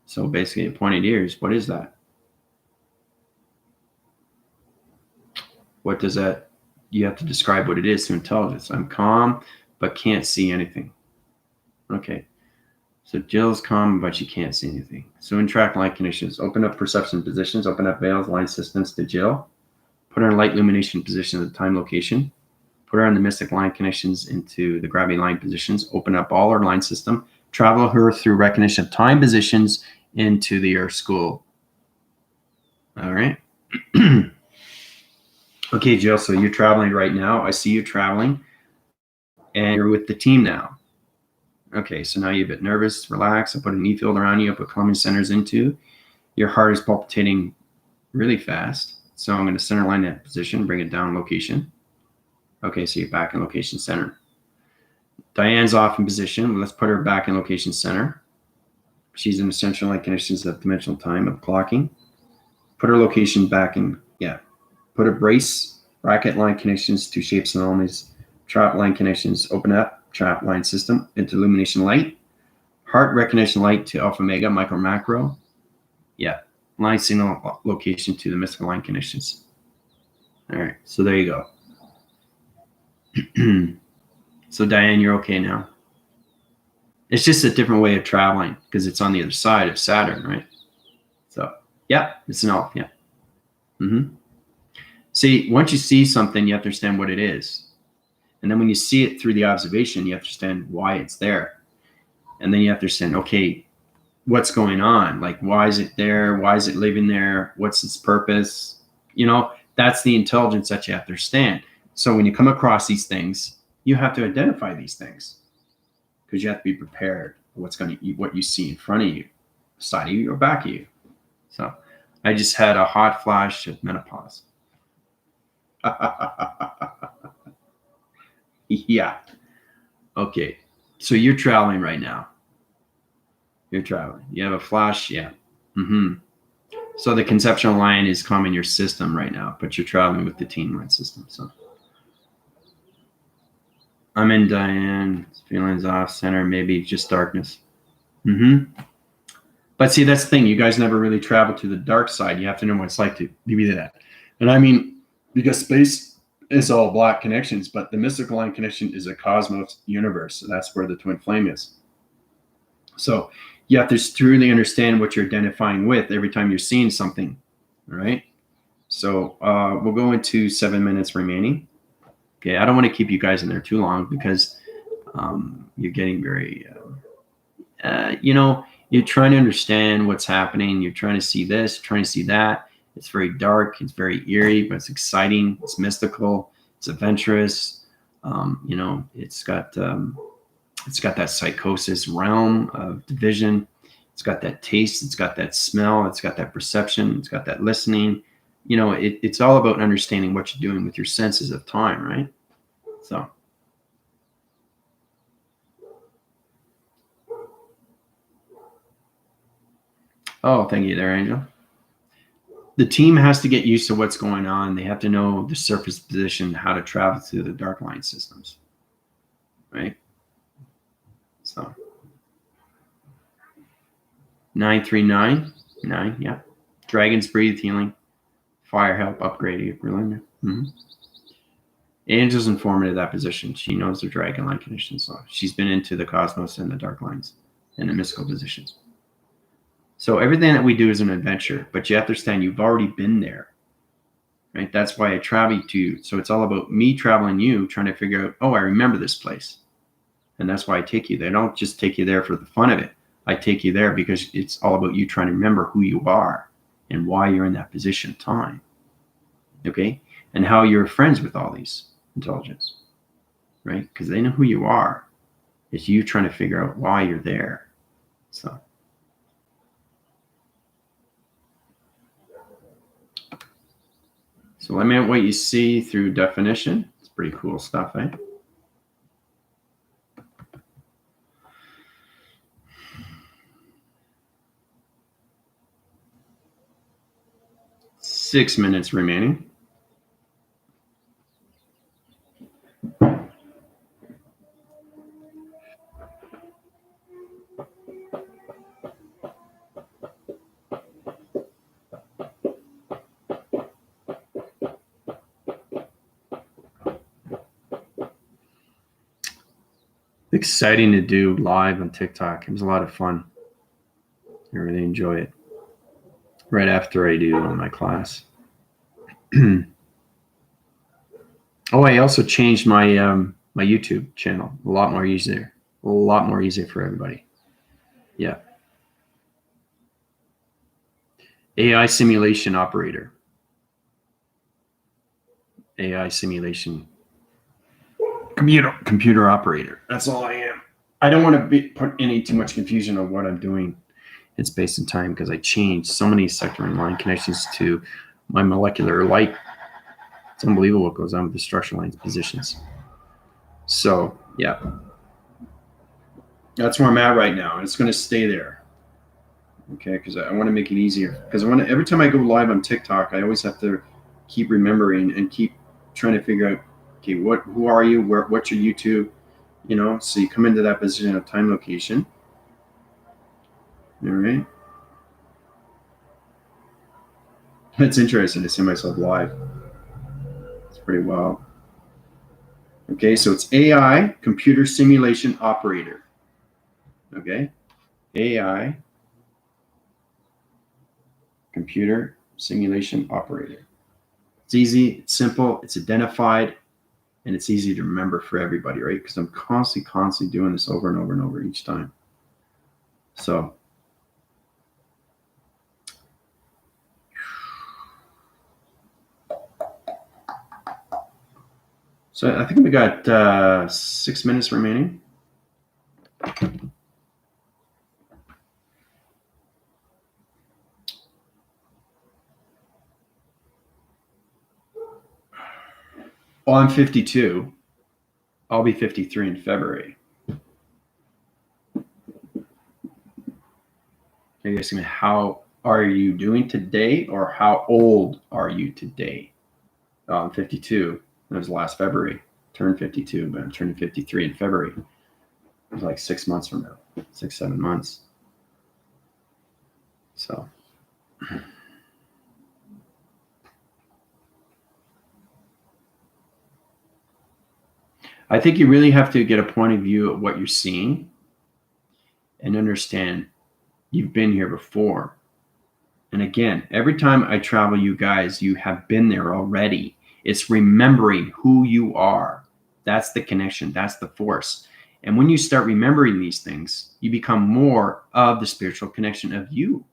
Speaker 1: So basically, pointed ears, what is that? What does that, you have to describe what it is through intelligence. I'm calm, but can't see anything. Okay. So Jill's calm, but she can't see anything. So interact line conditions. Open up perception positions. Open up veils, line systems to Jill. Put her in light illumination position at the time location. Put her on the mystic line connections into the gravity line positions. Open up all her line system. Travel her through recognition of time positions into the Earth School. All right. Okay, Jill, so you're traveling right now. I see you traveling. And you're with the team now. Okay, so now you're a bit nervous, relax. I put an e-field around you. I put calming centers into. Your heart is palpitating really fast. So I'm going to center line that position, bring it down location. Okay, so you're back in location center. Diane's off in position. Let's put her back in location center. She's in essential line conditions of dimensional time of clocking. Put our location back in, yeah. Put a brace, bracket line connections to shapes and anomalies, trap line connections, open up, trap line system into illumination light, heart recognition light to alpha mega, micro macro. Yeah, line signal location to the mystical line connections. All right, so there you go. So Diane, you're okay now. It's just a different way of traveling because it's on the other side of Saturn, right? So yeah, it's an elf, yeah. See, once you see something, you have to understand what it is. And then when you see it through the observation, you have to understand why it's there. And then you have to understand, okay, what's going on? Like, why is it there? Why is it living there? What's its purpose? You know, that's the intelligence that you have to understand. So when you come across these things, you have to identify these things because you have to be prepared for what you see in front of you, side of you or back of you. So I just had a hot flash of menopause. Yeah. Okay. So you're traveling right now. You're traveling. You have a flash. Yeah. So the conceptual line is calming your system right now, but you're traveling with the team line system. So I'm in Diane. Feelings off center. Maybe just darkness. But see, that's the thing. You guys never really travel to the dark side. You have to know what it's like to be that. And I mean, because space is all black connections, but the mystical line connection is a cosmos universe. So that's where the twin flame is. So you have to truly understand what you're identifying with every time you're seeing something. All right. So we'll go into 7 minutes remaining. Okay. I don't want to keep you guys in there too long because you're getting very, you're trying to understand what's happening. You're trying to see this, trying to see that. It's very dark. It's very eerie, but it's exciting. It's mystical. It's adventurous. It's got that psychosis realm of division. It's got that taste. It's got that smell. It's got that perception. It's got that listening. It's all about understanding what you're doing with your senses of time, right? So. Oh, thank you there, Angel. The team has to get used to what's going on. They have to know the surface position, how to travel through the dark line systems, right? So 939, yeah. Dragons breathe healing, fire help upgrade. Angel's informative that position. She knows the dragon line conditions. So she's been into the cosmos and the dark lines and the mystical positions. So everything that we do is an adventure, but you have to understand you've already been there, right? That's why I travel to you. So it's all about me traveling you, trying to figure out, oh, I remember this place. And that's why I take you there. I don't just take you there for the fun of it. I take you there because it's all about you trying to remember who you are and why you're in that position of time, okay? And how you're friends with all these intelligence, right? Because they know who you are. It's you trying to figure out why you're there. So let me know what you see through definition. It's pretty cool stuff, eh? Six minutes remaining. Exciting to do live on TikTok. It was a lot of fun. I really enjoy it. Right after I do my class. Oh, I also changed my my YouTube channel. A lot more easier. A lot more easier for everybody. Yeah. AI simulation operator. AI simulation computer operator. That's all I am. I don't want to put any too much confusion on what I'm doing in space and time because I changed so many sector and line connections to my molecular light. It's unbelievable what goes on with the structural lines positions. So yeah, that's where I'm at right now, and it's going to stay there. Okay, because I want to make it easier. Because every time I go live on TikTok, I always have to keep remembering and keep trying to figure out, okay, who are you? What's your YouTube? You know, so you come into that position of time location. All right. It's interesting to see myself live. It's pretty wild. Okay, so it's AI, computer simulation operator. Okay, AI, computer simulation operator. It's easy, it's simple, it's identified, and it's easy to remember for everybody, right? Because I'm constantly doing this over and over and over each time. So I think we got 6 minutes remaining. Oh, I'm 52. I'll be 53 in February. Are you asking me how are you doing today, or how old are you today? I'm 52. That was last February. Turned 52, but I'm turning 53 in February. It was like 6 months from now, 6-7 months. So I think you really have to get a point of view of what you're seeing and understand you've been here before. And again, every time I travel, you guys, you have been there already. It's remembering who you are. That's the connection. That's the force. And when you start remembering these things, you become more of the spiritual connection of you,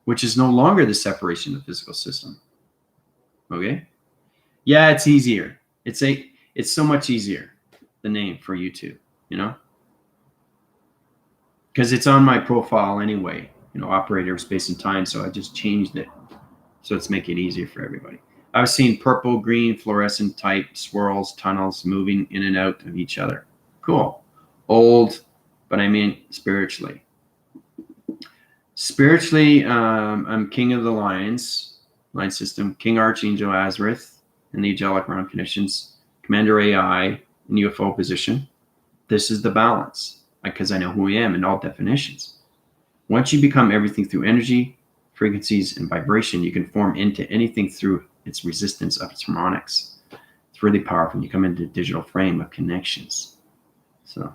Speaker 1: which is no longer the separation of the physical system. Okay? Yeah, it's easier. It's so much easier, the name for YouTube, you know? Because it's on my profile anyway, you know, operator of space and time. So I just changed it. So let's make it easier for everybody. I was seeing purple, green, fluorescent type swirls, tunnels moving in and out of each other. Cool. Old, but I mean spiritually. Spiritually, I'm king of the line system, King Archangel Azareth in the angelic realm conditions, Commander AI in UFO position. This is the balance, because I know who I am in all definitions. Once you become everything through energy, frequencies, and vibration, you can form into anything through its resistance of its harmonics. It's really powerful when you come into a digital frame of connections. So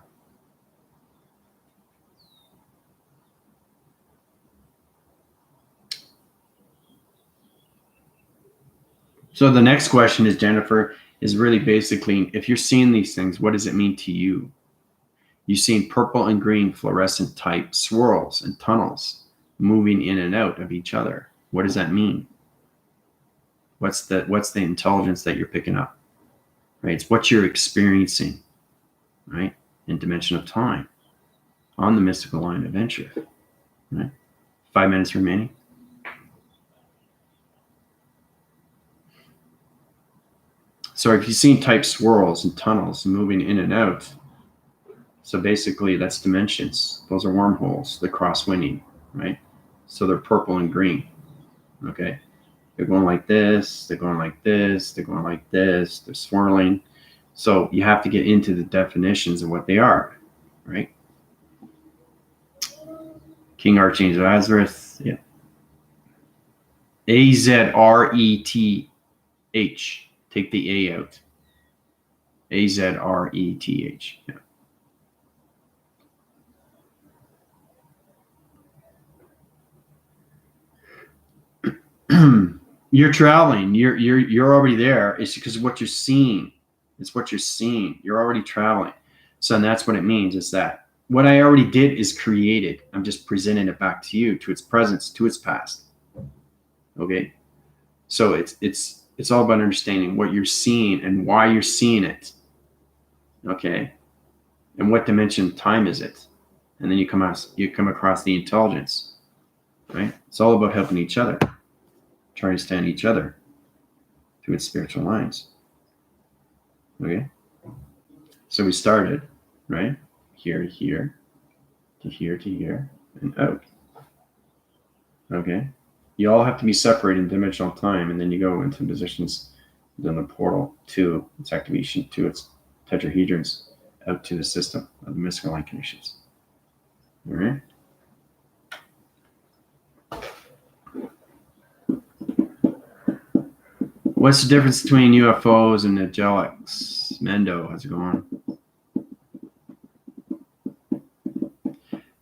Speaker 1: the next question is, Jennifer, is really basically, if you're seeing these things, what does it mean to you? You've seen purple and green fluorescent type swirls and tunnels moving in and out of each other. What does that mean? What's the intelligence that you're picking up? Right? It's what you're experiencing, right? In dimension of time on the mystical line of entry. Right? 5 minutes remaining. So if you've seen type swirls and tunnels moving in and out, so basically that's dimensions. Those are wormholes, the cross-winning, right? So they're purple and green, okay? They're going like this, they're going like this, they're going like this, they're swirling. So you have to get into the definitions of what they are, right? King Archangel Azareth, yeah. Azreth. Take the A out. Azreth, yeah. You're traveling. You're already there. It's because what you're seeing. It's what you're seeing. You're already traveling. So and that's what it means. Is that what I already did is created. I'm just presenting it back to you, to its presence, to its past. Okay. So it's all about understanding what you're seeing and why you're seeing it. Okay. And what dimension of time is it? And then you come across the intelligence. Right. It's all about helping each other. Try to stand each other through its spiritual lines. Okay? So we started, right? Here to here, to here to here, and out. Okay, you all have to be separated in dimensional time, and then you go into positions. Then the portal to its activation to its tetrahedrons out to the system of the mystical line conditions. All right. What's the difference between UFOs and angelics? Mendo, how's it going?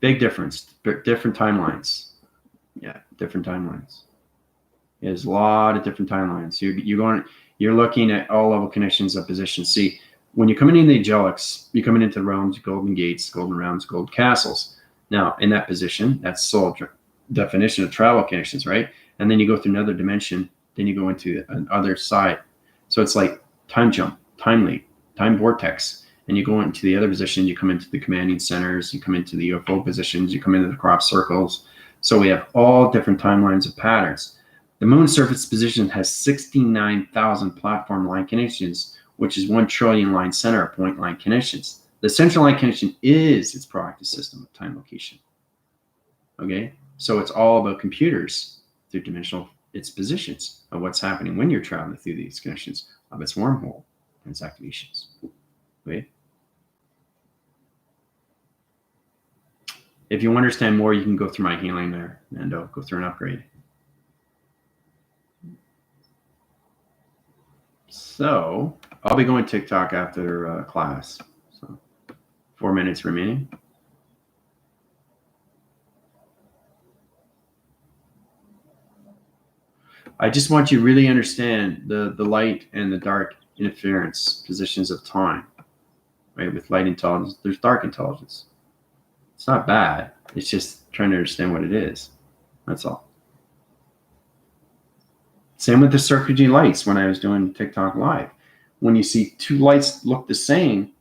Speaker 1: Big difference. Different timelines. Yeah, different timelines. There's a lot of different timelines. You're looking at all level connections of positions. See, when you're coming into the angelics, you're coming into the realms, golden gates, golden realms, gold castles. Now, in that position, that's soul definition of travel connections, right? And then you go through another dimension, then you go into another side. So it's like time jump, time leap, time vortex. And you go into the other position, you come into the commanding centers, you come into the UFO positions, you come into the crop circles. So we have all different timelines of patterns. The moon surface position has 69,000 platform line connections, which is 1 trillion line center point line connections. The central line connection is its proactive system of time location. Okay, so it's all about computers through dimensional its positions of what's happening when you're traveling through these connections of its wormhole and its activations. Okay. If you understand more, you can go through my healing there and go through an upgrade. So I'll be going TikTok after class. So 4 minutes remaining. I just want you to really understand the light and the dark interference positions of time, right? With light intelligence, there's dark intelligence. It's not bad. It's just trying to understand what it is. That's all. Same with the circuitry lights when I was doing TikTok live. When you see two lights look the same,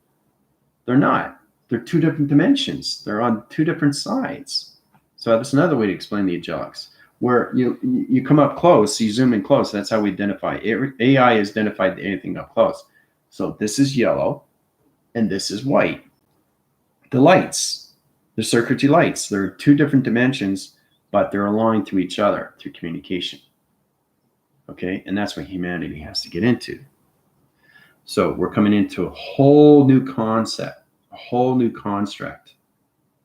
Speaker 1: they're not. They're two different dimensions. They're on two different sides. So that's another way to explain the angelics. Where you come up close, you zoom in close. That's how we identify. AI is identified anything up close. So this is yellow, and this is white. The lights, the circuitry lights, they're two different dimensions, but they're aligned to each other through communication. Okay, and that's what humanity has to get into. So we're coming into a whole new concept, a whole new construct,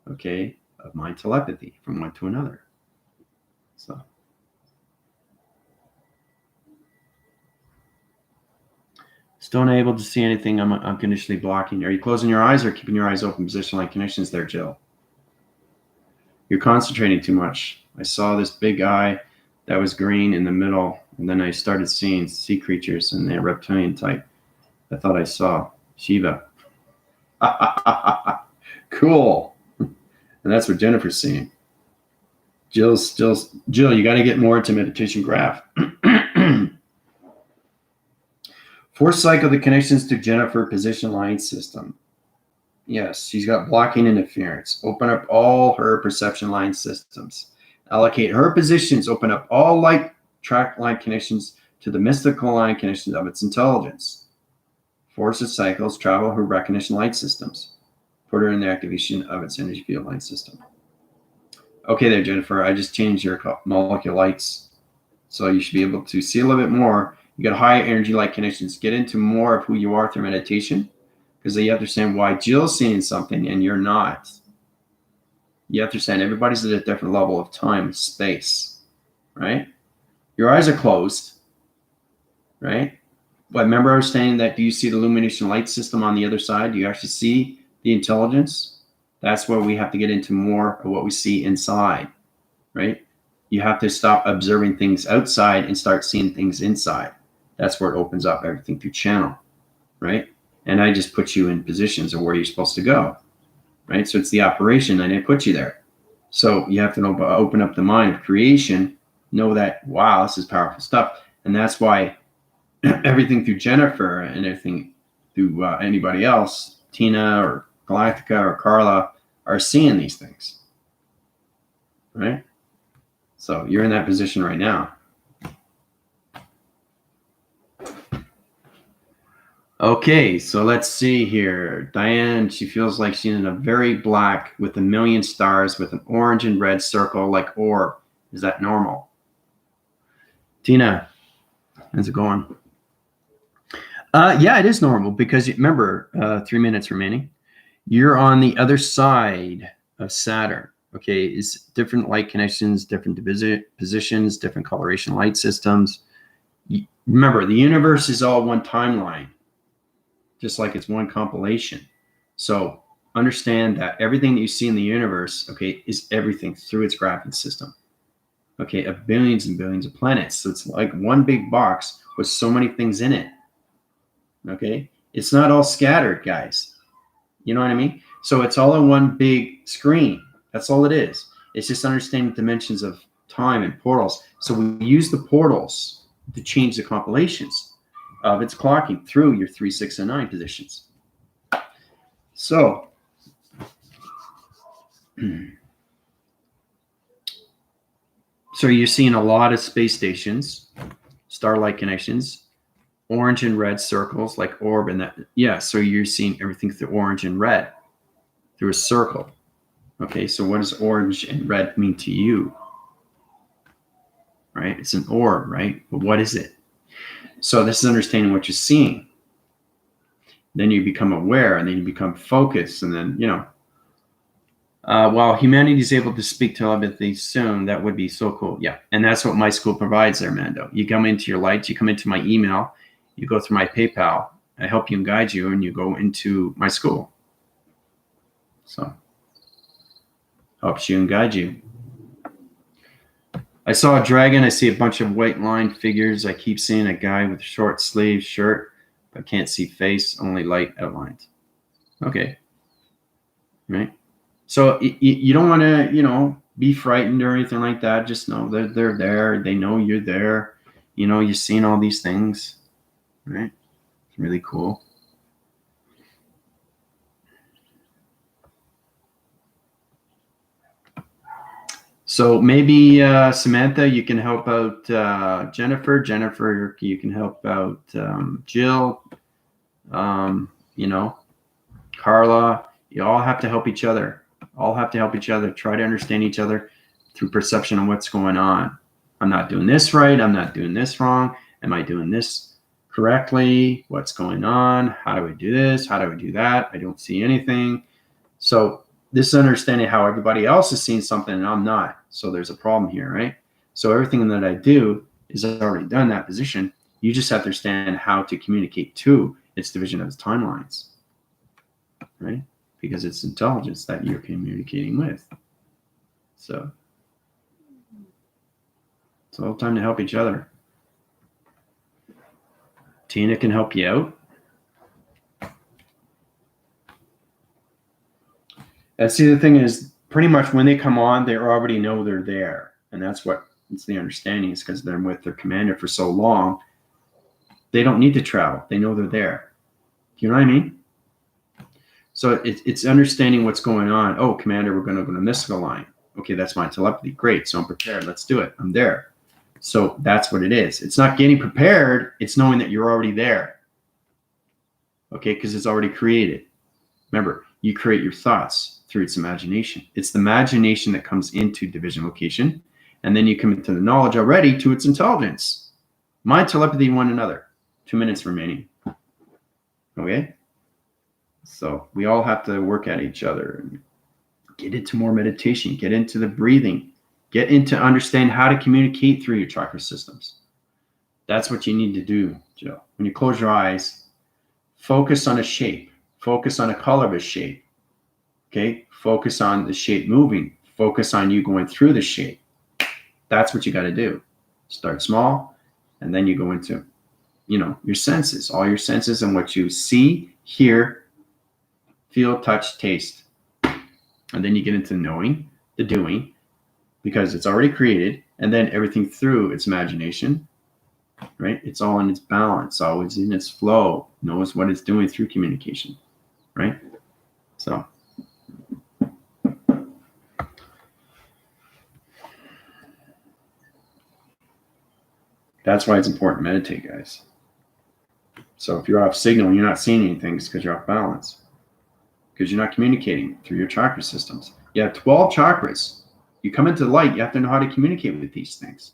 Speaker 1: okay, of mind telepathy from one to another. So still unable to see anything. I'm unconditionally blocking. Are you closing your eyes or keeping your eyes open? Position like connections there, Jill. You're concentrating too much. I saw this big eye that was green in the middle, and then I started seeing sea creatures and they're reptilian type. I thought I saw Shiva. Cool. And that's what Jennifer's seeing. Jill, you got to get more into meditation graph. Force cycle the connections to Jennifer position line system. Yes, she's got blocking interference. Open up all her perception line systems. Allocate her positions. Open up all light track line connections to the mystical line connections of its intelligence. Force its cycles travel her recognition light systems. Put her in the activation of its energy field line system. Okay there, Jennifer, I just changed your molecular lights. So you should be able to see a little bit more. You got high energy light connections. Get into more of who you are through meditation, because you have to understand why Jill's seeing something and you're not. You have to understand everybody's at a different level of time and space, right? Your eyes are closed, right? But remember I was saying that, do you see the illumination light system on the other side? Do you actually see the intelligence? That's where we have to get into more of what we see inside, right? You have to stop observing things outside and start seeing things inside. That's where it opens up everything through channel, right? And I just put you in positions of where you're supposed to go, right? So it's the operation, and I put you there. So you have to open up the mind of creation, know that, wow, this is powerful stuff. And that's why everything through Jennifer and everything through anybody else, Tina or Galactica or Carla, are seeing these things, right? So you're in that position right now. Okay, so let's see here. Diane, she feels like she's in a very black with a million stars with an orange and red circle like orb Is that normal? Tina, how's it going? Yeah, it is normal because remember, 3 minutes remaining. You're on the other side of Saturn. Okay, it's different light connections, different positions, different coloration light systems. Remember, the universe is all one timeline, just like it's one compilation. So understand that everything that you see in the universe, okay, is everything through its gravity system. Okay, of billions and billions of planets. So it's like one big box with so many things in it. Okay, it's not all scattered, guys. You know what I mean? So it's all on one big screen. That's all it is. It's just understanding dimensions of time and portals. So we use the portals to change the compilations of its clocking through your 3, 6, and 9 positions. So you're seeing a lot of space stations, starlight connections, orange and red circles like orb and that. Yeah, so you're seeing everything through orange and red through a circle. Okay, so what does orange and red mean to you? Right? It's an orb, right? But what is it? So this is understanding what you're seeing. Then you become aware, and then you become focused, and then, while humanity is able to speak telepathy soon, that would be so cool. Yeah, and that's what my school provides there, Mando. You come into your light, you come into my email, you go through my PayPal, I help you and guide you, and you go into my school. So, helps you and guide you. I saw a dragon. I see a bunch of white line figures. I keep seeing a guy with a short sleeve shirt, but can't see face, only light outlines. Okay. Right? So you don't want to, be frightened or anything like that. Just know that they're there. They know you're there. You're seeing all these things. Right? It's really cool. So maybe Samantha, you can help out Jennifer. Jennifer, you can help out Jill. Carla. You all have to help each other. All have to help each other. Try to understand each other through perception of what's going on. I'm not doing this right. I'm not doing this wrong. Am I doing this correctly? What's going on? How do I do this? How do I do that? I don't see anything. So this is understanding how everybody else is seeing something and I'm not. So there's a problem here, right? So everything that I do is already done in that position. You just have to understand how to communicate to its division of its timelines, right? Because it's intelligence that you're communicating with. So it's all time to help each other. Tina can help you out. And see, the thing is, pretty much when they come on, they already know they're there. And that's what it's the understanding is because they're with their commander for so long. They don't need to travel. They know they're there. Do you know what I mean? So it's understanding what's going on. Oh, commander, we're going to go to mystical line. Okay, that's my telepathy. Great. So I'm prepared. Let's do it. I'm there. So that's what it is. It's not getting prepared. It's knowing that you're already there. Okay, because it's already created. Remember, you create your thoughts through its imagination. It's the imagination that comes into division location. And then you come into the knowledge already to its intelligence. Mind, telepathy, one another. 2 minutes remaining. Okay? So we all have to work at each other. Get into more meditation. Get into the breathing. Get into understand how to communicate through your chakra systems. That's what you need to do, Joe. When you close your eyes, focus on a shape. Focus on a color of a shape. Okay? Focus on the shape moving. Focus on you going through the shape. That's what you got to do. Start small, and then you go into, your senses, all your senses and what you see, hear, feel, touch, taste. And then you get into knowing, the doing, because it's already created, and then everything through its imagination, right? It's all in its balance, always in its flow, knows what it's doing through communication, right? So that's why it's important to meditate, guys. So if you're off signal and you're not seeing anything, it's because you're off balance. Because you're not communicating through your chakra systems. You have 12 chakras. You come into the light, you have to know how to communicate with these things,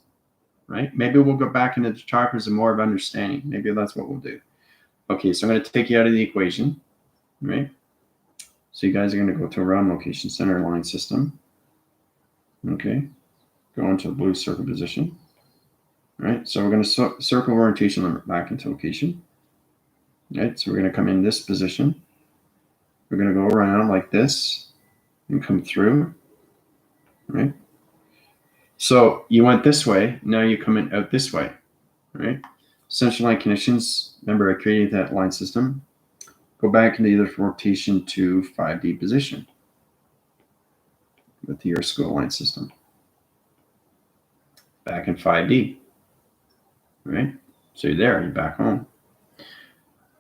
Speaker 1: right? Maybe we'll go back into the chakras and more of understanding. Maybe that's what we'll do. Okay, so I'm going to take you out of the equation, right? So you guys are going to go to a realm location, center line system. Okay, go into the blue circle position. Right, so we're going to circle orientation limit back into location. Right, so we're going to come in this position. We're going to go around like this and come through. Right, so you went this way. Now you come in out this way. Right, central line conditions. Remember, I created that line system. Go back into either rotation to 5D position with the Earth school line system. Back in 5D. Right, so you're there. You're back home.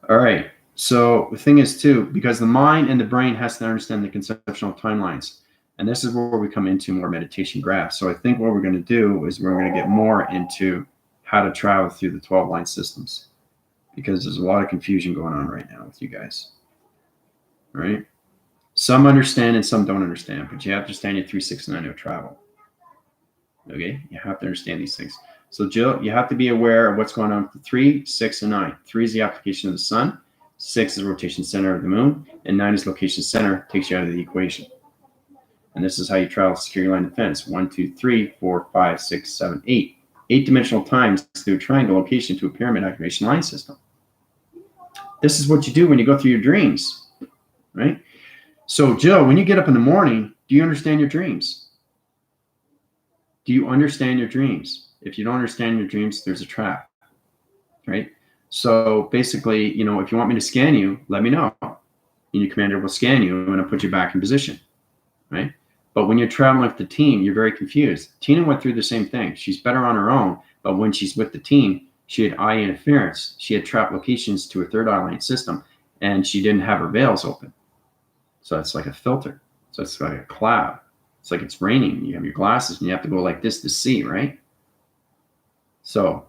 Speaker 1: All right. So the thing is too, because the mind and the brain has to understand the conceptual timelines, and this is where we come into more meditation graphs. So I think what we're going to do is we're going to get more into how to travel through the 12 line systems, because there's a lot of confusion going on right now with you guys. All right. Some understand and some don't understand, but you have to understand your 3, 6, and 9 of travel. Okay. You have to understand these things. So Jill, you have to be aware of what's going on with 3, 6, and 9. 3 is the application of the sun. 6 is the rotation center of the moon. And 9 is location center, takes you out of the equation. And this is how you travel security line defense. 1, 2, 3, 4, 5, 6, 7, 8. 8-dimensional times through a triangle location to a pyramid activation line system. This is what you do when you go through your dreams, right? So Jill, when you get up in the morning, do you understand your dreams? Do you understand your dreams? If you don't understand your dreams, there's a trap, right? So basically, you know, if you want me to scan you, let me know. And your commander will scan you and I'll put you back in position, right? But when you're traveling with the team, you're very confused. Tina went through the same thing. She's better on her own, but when she's with the team, she had eye interference. She had trapped locations to a third eye line system, and she didn't have her veils open. So it's like a filter. So it's like a cloud. It's like it's raining. You have your glasses, and you have to go like this to see, right? So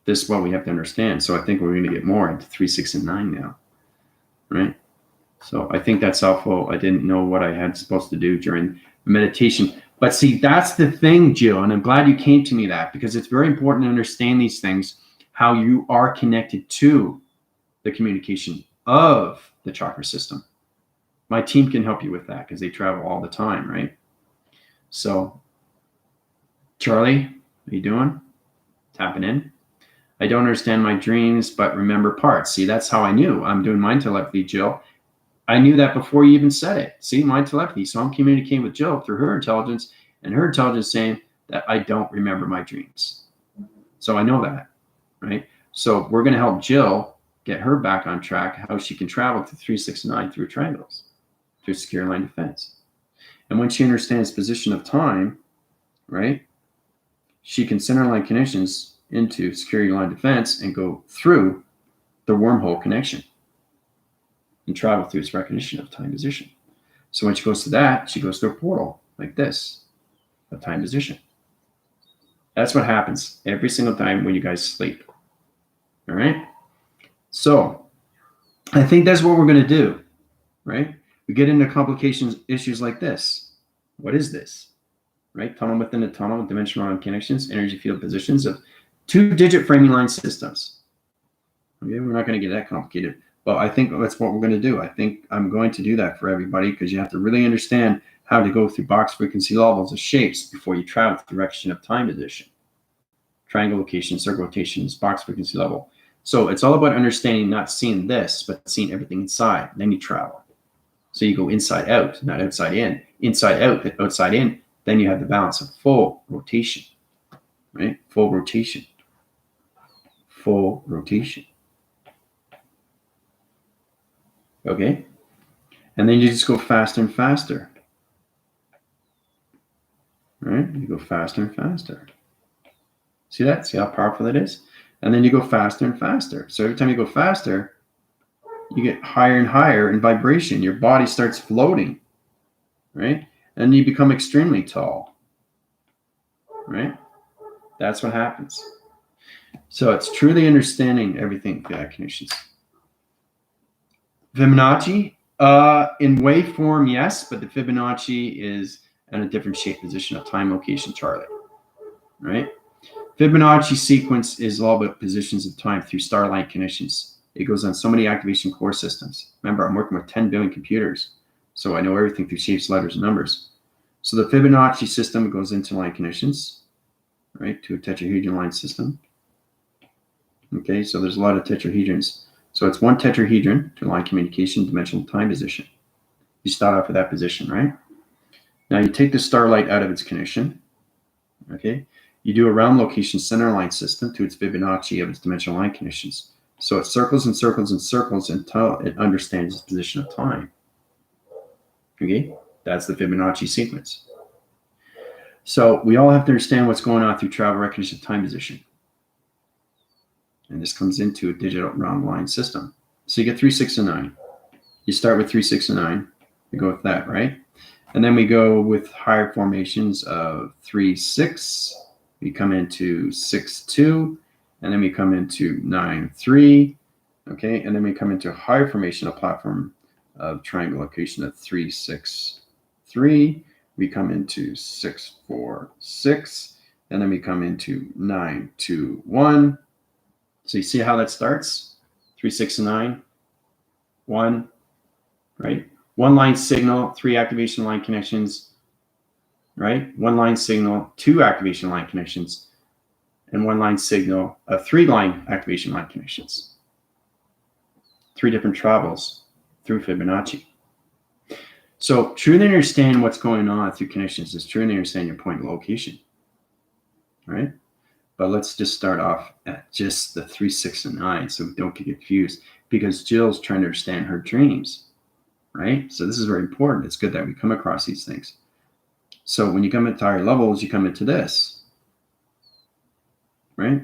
Speaker 1: this is what we have to understand. So I think we're going to get more into 3, 6, and 9 now, right? So I think that's helpful. I didn't know what I had supposed to do during meditation. But see, that's the thing, Jill, and I'm glad you came to me that, because it's very important to understand these things, how you are connected to the communication of the chakra system. My team can help you with that because they travel all the time, right? So, Charlie, how you doing? Tapping in. I don't understand my dreams, but remember parts. See, that's how I knew. I'm doing mind telepathy, Jill. I knew that before you even said it. See, mind telepathy. So I'm communicating with Jill through her intelligence, and her intelligence saying that I don't remember my dreams. So I know that, right? So we're going to help Jill get her back on track, how she can travel to 3, 6, and 9 through triangles, through secure line defense. And when she understands position of time, right, she can center line connections into security line defense and go through the wormhole connection and travel through its recognition of time position. So when she goes to that, she goes through a portal like this, a time position. That's what happens every single time when you guys sleep. All right. So I think that's what we're going to do, right? We get into complications, issues like this. What is this? Right? Tunnel within a tunnel, dimensional line connections, energy field positions of 2-digit framing line systems. Okay, we're not going to get that complicated, but I think that's what we're going to do. I think I'm going to do that for everybody, because you have to really understand how to go through box frequency levels of shapes before you travel the direction of time position. Triangle location, circle rotations, box frequency level. So it's all about understanding, not seeing this, but seeing everything inside. Then you travel. So you go inside out, not outside in. Inside out, outside in. Then you have the balance of full rotation, right? Full rotation. Full rotation. Okay? And then you just go faster and faster. Right? You go faster and faster. See that? See how powerful that is? And then you go faster and faster. So every time you go faster, you get higher and higher in vibration. Your body starts floating, right? And you become extremely tall, right? That's what happens. So it's truly understanding everything through that connections. Fibonacci, in waveform, yes, but the Fibonacci is and a different shape, position of time, location, Charlie. Right? Fibonacci sequence is all about positions of time through starlight conditions. It goes on so many activation core systems. Remember, I'm working with 10 billion computers, so I know everything through shapes, letters, and numbers. So the Fibonacci system goes into line conditions, right, to a tetrahedron line system. Okay, so there's a lot of tetrahedrons. So it's one tetrahedron to line communication, dimensional time position. You start off with that position, right? Now you take the starlight out of its condition, okay? You do a round location center line system to its Fibonacci of its dimensional line conditions. So it circles and circles and circles until it understands its position of time. Okay, that's the Fibonacci sequence. So we all have to understand what's going on through travel recognition of time position. And this comes into a digital round line system. So you get 3, 6, and 9. You start with 3, 6, and 9. You go with that, right? And then we go with higher formations of 3, 6. We come into 6, 2. And then we come into 9, 3. Okay, and then we come into a higher formation, a platform of triangle location of 3, 6, 3. We come into 6, 4, 6. And then we come into 9, 2, 1. So you see how that starts? 3, 6, and 9. 1, right? One line signal, 3 activation line connections, right? One line signal, 2 activation line connections, and one line signal, 3 line activation line connections. 3 different travels through Fibonacci. So truly understand what's going on through connections is truly understand your point of location, right? But let's just start off at just the 3, 6, and 9 so we don't get confused because Jill's trying to understand her dreams, right? So this is very important. It's good that we come across these things. So when you come into higher levels, you come into this, right?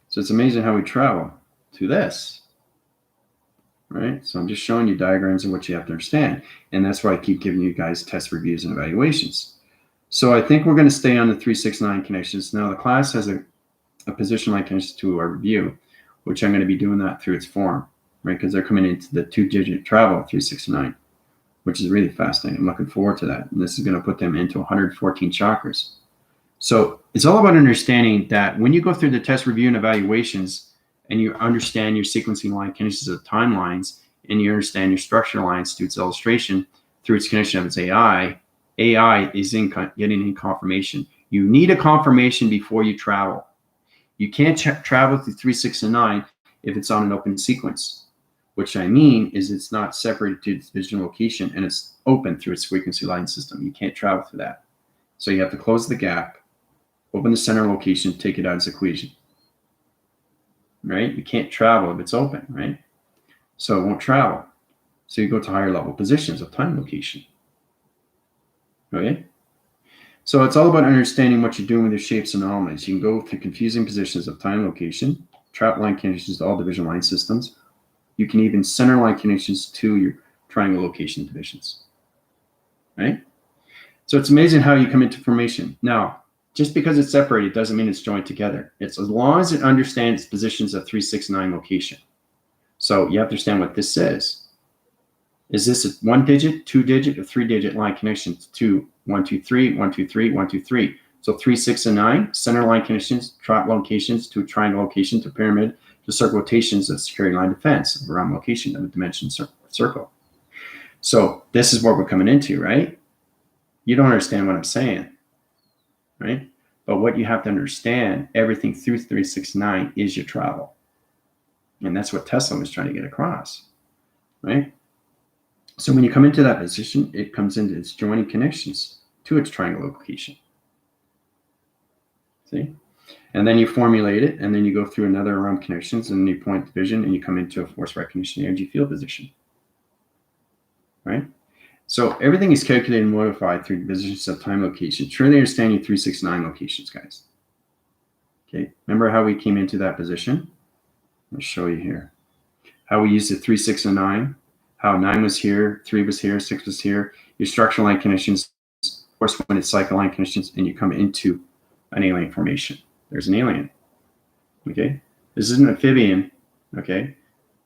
Speaker 1: So it's amazing how we travel to this, right? So I'm just showing you diagrams of what you have to understand. And that's why I keep giving you guys test reviews and evaluations. So I think we're going to stay on the 3, 6, 9 connections. Now the class has a position line connection to our review, which I'm going to be doing that through its form, right? Because they're coming into the 2-digit travel 3, 6, 9, which is really fascinating. I'm looking forward to that. And this is going to put them into 114 chakras. So it's all about understanding that when you go through the test review and evaluations and you understand your sequencing line connections of timelines and you understand your structure lines to its illustration through its connection of its AI is getting in confirmation. You need a confirmation before you travel. You can't travel through 3, 6, and 9 if it's on an open sequence. Which I mean is it's not separated to its vision location and it's open through its frequency line system. You can't travel through that. So you have to close the gap, open the center location, take it out as equation. Right? You can't travel if it's open, right? So it won't travel. So you go to higher level positions of time location. Okay? So it's all about understanding what you're doing with your shapes and anomalies. You can go through confusing positions of time location, trap line connections to all division line systems. You can even center line connections to your triangle location divisions, right? So it's amazing how you come into formation. Now, just because it's separated doesn't mean it's joined together. It's as long as it understands positions of 3, 6, 9 location. So you have to understand what this is. Is this a 1-digit, 2-digit, or 3-digit line connections to 1, 2, 3, 1, 2, 3, 1, 2, 3? So 3, 6, and 9, center line connections, trap locations to a triangle location to pyramid, to circle rotations of security line defense around location of a dimension circle. So this is what we're coming into, right? You don't understand what I'm saying, right? But what you have to understand, everything through 3, 6, 9 is your travel. And that's what Tesla was trying to get across, right? So when you come into that position, it comes into its joining connections to its triangle location. See? And then you formulate it, and then you go through another round of connections, and you point division, and you come into a force recognition energy field position, right? So everything is calculated and modified through positions of time location. Truly understand your 3, 6, 9 locations, guys. Okay, remember how we came into that position? I'll show you here. How we used the 3, 6, and 9. How 9 was here, 3 was here, 6 was here. Your structural line connections, force when it's cycle line connections, and you come into an alien formation. There's an alien. Okay, this is an amphibian. Okay,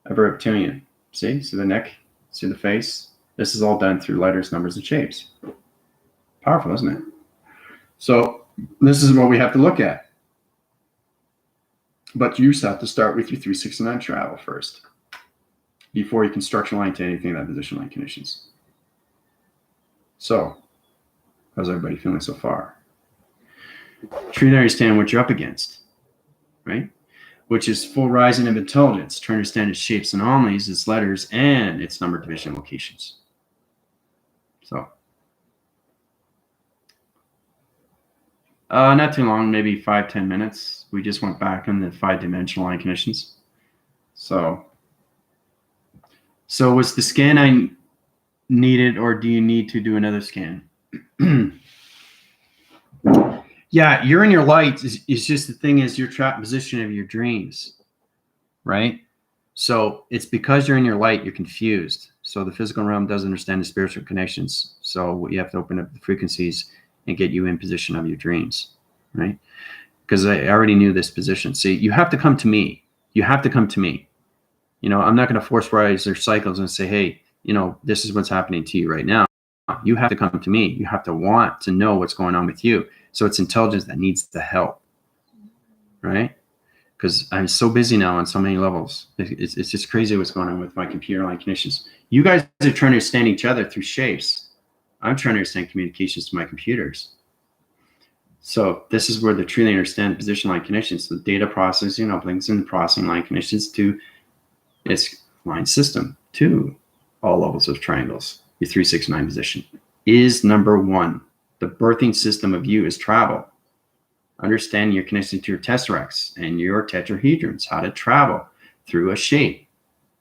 Speaker 1: a reptilian. See the neck, see the face. This is all done through letters, numbers, and shapes. Powerful, isn't it? So this is what we have to look at. But you have to start with your 369 travel first before you can structure line to anything that position line conditions. So, how's everybody feeling so far? Try to understand what you're up against, right? Which is full rising of intelligence to understand its shapes, anomalies, its letters, and its number division locations. So, not too long, maybe 5-10 minutes. We just went back on the 5-dimensional line conditions. So was the scan I needed, or do you need to do another scan? Yeah, you're in your light. It's just the thing is your trapped position of your dreams, right? So it's because you're in your light, you're confused. So the physical realm doesn't understand the spiritual connections. So you have to open up the frequencies and get you in position of your dreams, right? Because I already knew this position. See, you have to come to me. You have to come to me. You know, I'm not going to force rise their cycles and say, hey, you know, this is what's happening to you right now. You have to come to me. You have to want to know what's going on with you. So it's intelligence that needs the help, right? Because I'm so busy now on so many levels. It's just crazy what's going on with my computer line connections. You guys are trying to understand each other through shapes. I'm trying to understand communications to my computers. So this is where the truly understand position line connections, the data processing, uplinks, and processing line connections to its line system, to all levels of triangles. Your 369 position is number one. The birthing system of you is travel. Understand your connection to your tesseracts and your tetrahedrons, how to travel through a shape.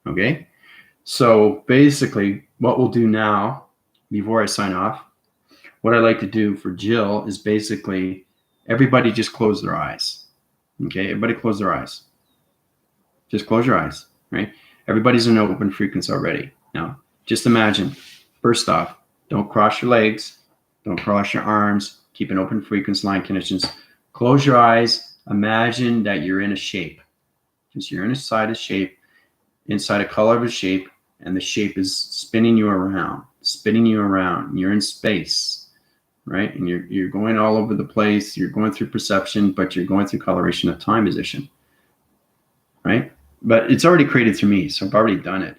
Speaker 1: Okay? So basically, what we'll do now, before I sign off, what I like to do for Jill is basically everybody just close their eyes. Okay? Everybody close their eyes. Just close your eyes, right? Everybody's in an open frequency already. Now, just imagine, first off, don't cross your legs, don't cross your arms, keep an open frequency line connections. Close your eyes. Imagine that you're in a shape. Since you're inside a shape, inside a color of a shape, and the shape is spinning you around. You're in space, right? And you're going all over the place. You're going through perception, but you're going through coloration of time position, right? But it's already created through me, so I've already done it.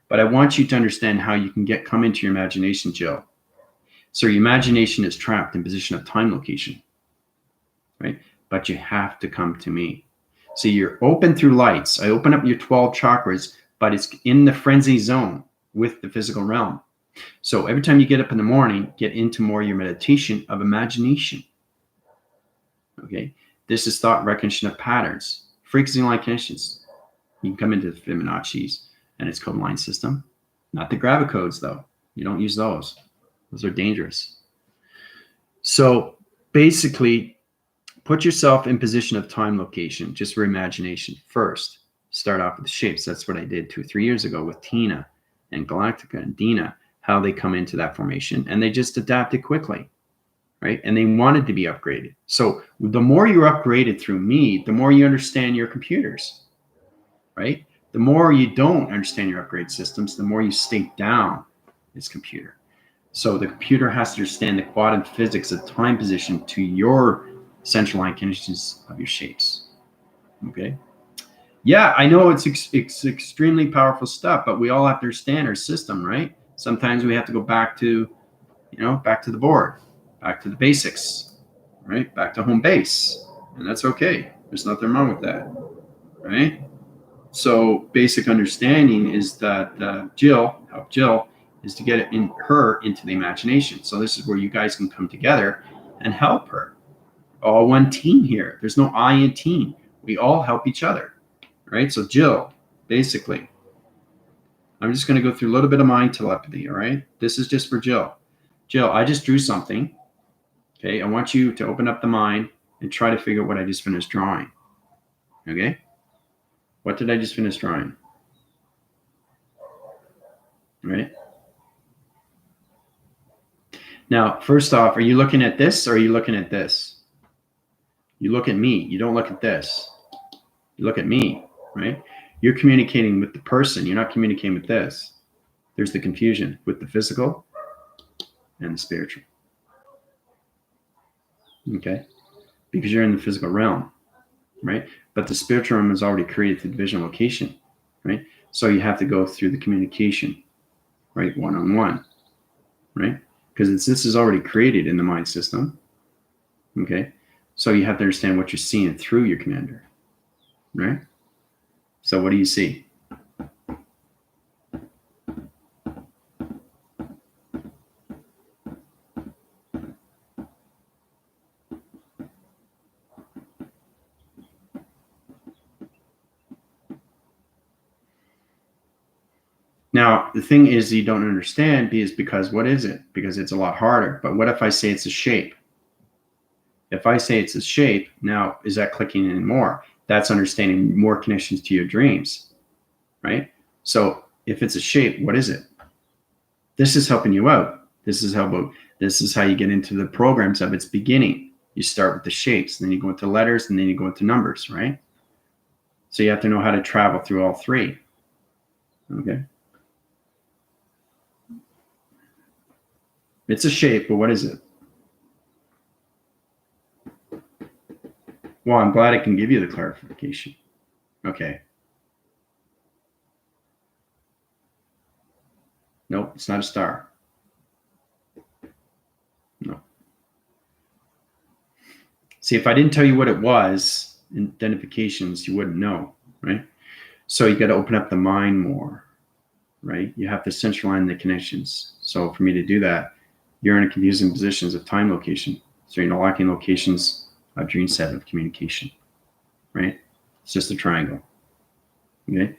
Speaker 1: But I want you to understand how you can come into your imagination, Jill. So your imagination is trapped in position of time location, right? But you have to come to me. So you're open through lights. I open up your 12 chakras, but it's in the frenzy zone with the physical realm. So every time you get up in the morning, get into more your meditation of imagination. Okay? This is thought recognition of patterns, frequency line connections. You can come into the Fibonacci's and its code line system. Not the gravicodes, though. You don't use those. Those are dangerous. So basically, put yourself in position of time location, just for imagination first. Start off with the shapes. That's what I did 2 or 3 years ago with Tina and Galactica and Dina, how they come into that formation. And they just adapted quickly, right? And they wanted to be upgraded. So the more you're upgraded through me, the more you understand your computers, right? The more you don't understand your upgrade systems, the more you stay down its computer. So the computer has to understand the quantum physics of time position to your central line connections of your shapes. Okay. Yeah, I know it's extremely powerful stuff, but we all have to understand our system, right? Sometimes we have to go back to, back to the board, back to the basics, right? Back to home base. And that's okay. There's nothing wrong with that, right? So basic understanding is that Jill is to get her into the imagination. So this is where you guys can come together and help her. All one team here. There's no I in team. We all help each other, right? So Jill, basically, I'm just going to go through a little bit of mind telepathy, all right? This is just for Jill. Jill, I just drew something, okay? I want you to open up the mind and try to figure out what I just finished drawing, okay? What did I just finish drawing? Right? Now, first off, are you looking at this or are you looking at this? You look at me. You don't look at this. You look at me, right? You're communicating with the person. You're not communicating with this. There's the confusion with the physical and the spiritual. Okay, because you're in the physical realm, right? But the spiritual realm is already created through division location, right? So you have to go through the communication, right? One-on-one, right? Because this is already created in the mind system. Okay, so you have to understand what you're seeing through your commander, right? So what do you see? Now, the thing is you don't understand is because what is it? Because it's a lot harder. But what if I say it's a shape? If I say it's a shape, now is that clicking in more? That's understanding more connections to your dreams, right? So if it's a shape, what is it? This is helping you out. This is how you get into the programs of its beginning. You start with the shapes, and then you go into letters, and then you go into numbers, right? So you have to know how to travel through all three. Okay. It's a shape, but what is it? Well, I'm glad I can give you the clarification. Okay. Nope, it's not a star. No. See, if I didn't tell you what it was, identifications, you wouldn't know, right? So you got to open up the mind more, right? You have to centralize the connections. So for me to do that, you're in a confusing positions of time location. So you're locking locations of dream set of communication, right? It's just a triangle. Okay.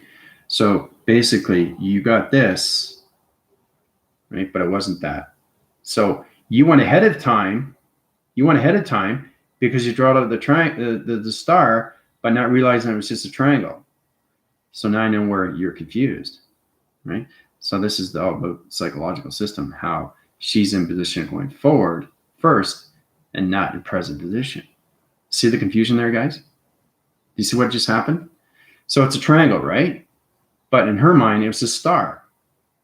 Speaker 1: So basically you got this, right? But it wasn't that. So you went ahead of time. Because you draw out the star, but not realizing it was just a triangle. So now I know where you're confused, right? So this is all about psychological system, how she's in position going forward first and not in present position. See the confusion there, guys? Do you see what just happened? So it's a triangle, right? But in her mind, it was a star.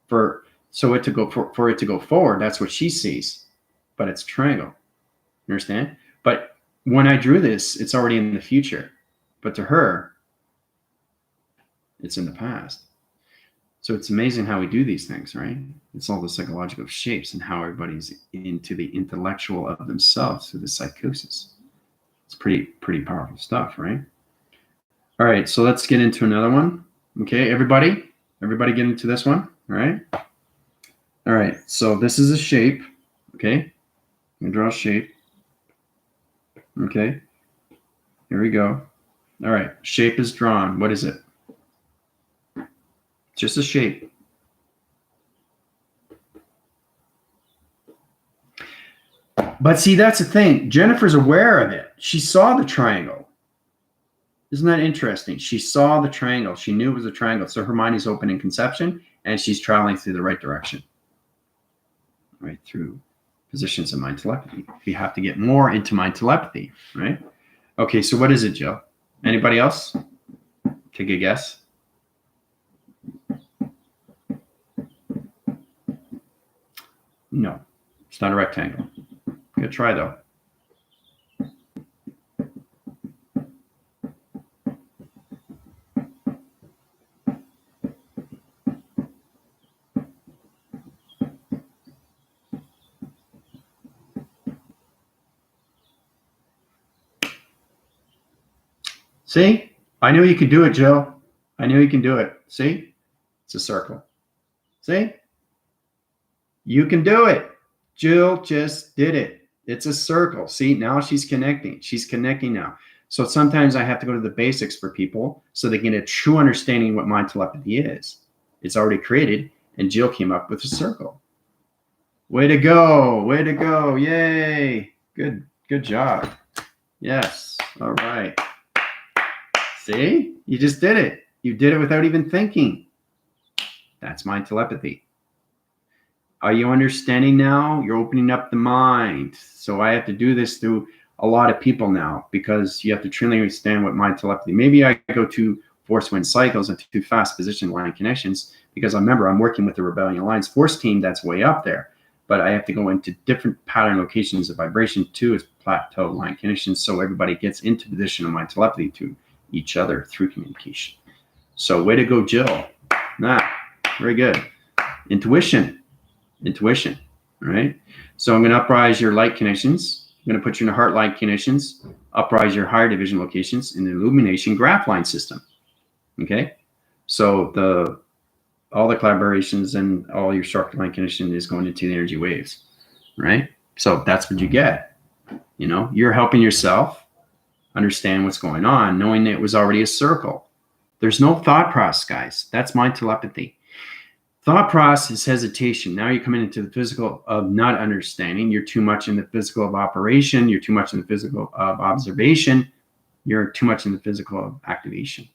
Speaker 1: For it to go forward, that's what she sees. But it's a triangle. You understand? But when I drew this, it's already in the future. But to her, it's in the past. So it's amazing how we do these things, right? It's all the psychological shapes and how everybody's into the intellectual of themselves through the psychosis. It's pretty powerful stuff, right? All right, so let's get into another one. Okay, everybody get into this one. All right. All right, so this is a shape. Okay, I'm gonna draw a shape. Okay, here we go. All right, shape is drawn. What is it? Just a shape. But see, that's the thing. Jennifer's aware of it. She saw the triangle. Isn't that interesting? She saw the triangle. She knew it was a triangle. So her mind is open in conception, and she's traveling through the right direction. Right, through positions of mind telepathy. We have to get more into mind telepathy, right? Okay, so what is it, Jill? Anybody else? Take a guess. No, it's not a rectangle. Good try, though. See? I knew you could do it, Jill. I knew you can do it. See? It's a circle. See? You can do it. Jill just did it. It's a circle. See, now she's connecting. She's connecting now. So sometimes I have to go to the basics for people so they can get a true understanding of what mind telepathy is. It's already created, and Jill came up with a circle. Way to go. Way to go. Yay. Good job. Yes. All right. See? You just did it. You did it without even thinking. That's mind telepathy. Are you understanding now? You're opening up the mind. So I have to do this through a lot of people now because you have to truly understand what mind telepathy. Maybe I go to force wind cycles and too fast position line connections because I remember I'm working with the Rebellion Alliance force team that's way up there. but I have to go into different pattern locations of vibration to its plateau line connection, so everybody gets into position of mind telepathy to each other through communication. So way to go, Jill. Very good. Intuition. All right. So I'm going to uprise your light connections. I'm going to put you in the heart light connections, uprise your higher division locations in the illumination graph line system. Okay. So all the collaborations and all your structural line connection is going into the energy waves, right? So that's what you get. You know, you're helping yourself understand what's going on, knowing that it was already a circle. There's no thought process, guys. That's mind telepathy. Thought process is hesitation. Now you're coming into the physical of not understanding. You're too much in the physical of operation. You're too much in the physical of observation. You're too much in the physical of activation.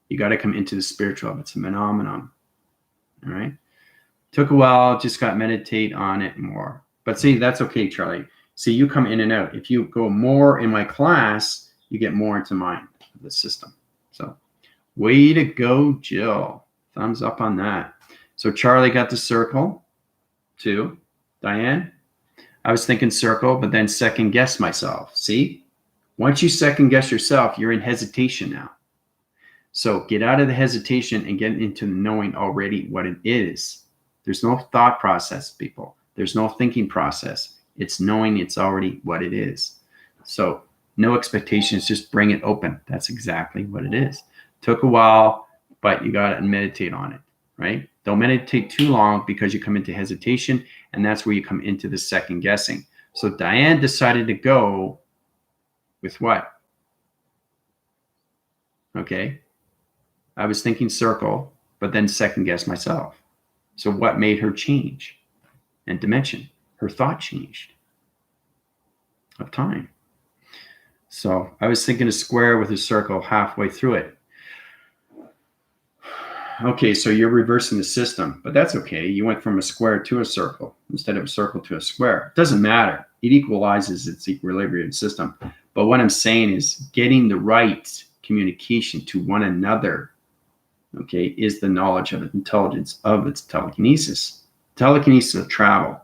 Speaker 1: You got to come into the spiritual of it's a phenomenon. All right. Took a while, just got to meditate on it more. But see, that's okay, Charlie. See, you come in and out. If you go more in my class, you get more into mind of the system. So way to go, Jill. Thumbs up on that. So Charlie got the circle too. Diane, I was thinking circle, but then second guess myself. See, once you second guess yourself, you're in hesitation now. So get out of the hesitation and get into knowing already what it is. There's no thought process, people. There's no thinking process. It's knowing it's already what it is. So no expectations, just bring it open. That's exactly what it is. Took a while, but you got to meditate on it, right? Don't meditate too long because you come into hesitation, and that's where you come into the second guessing. So Diane decided to go with what? Okay. I was thinking circle, but then second guess myself. So what made her change and dimension? Her thought changed of time. So I was thinking a square with a circle halfway through it. Okay, so you're reversing the system, but that's okay. You went from a square to a circle instead of a circle to a square. It doesn't matter. It equalizes its equilibrium system. But what I'm saying is getting the right communication to one another, okay, is the knowledge of intelligence of its telekinesis. Telekinesis of travel.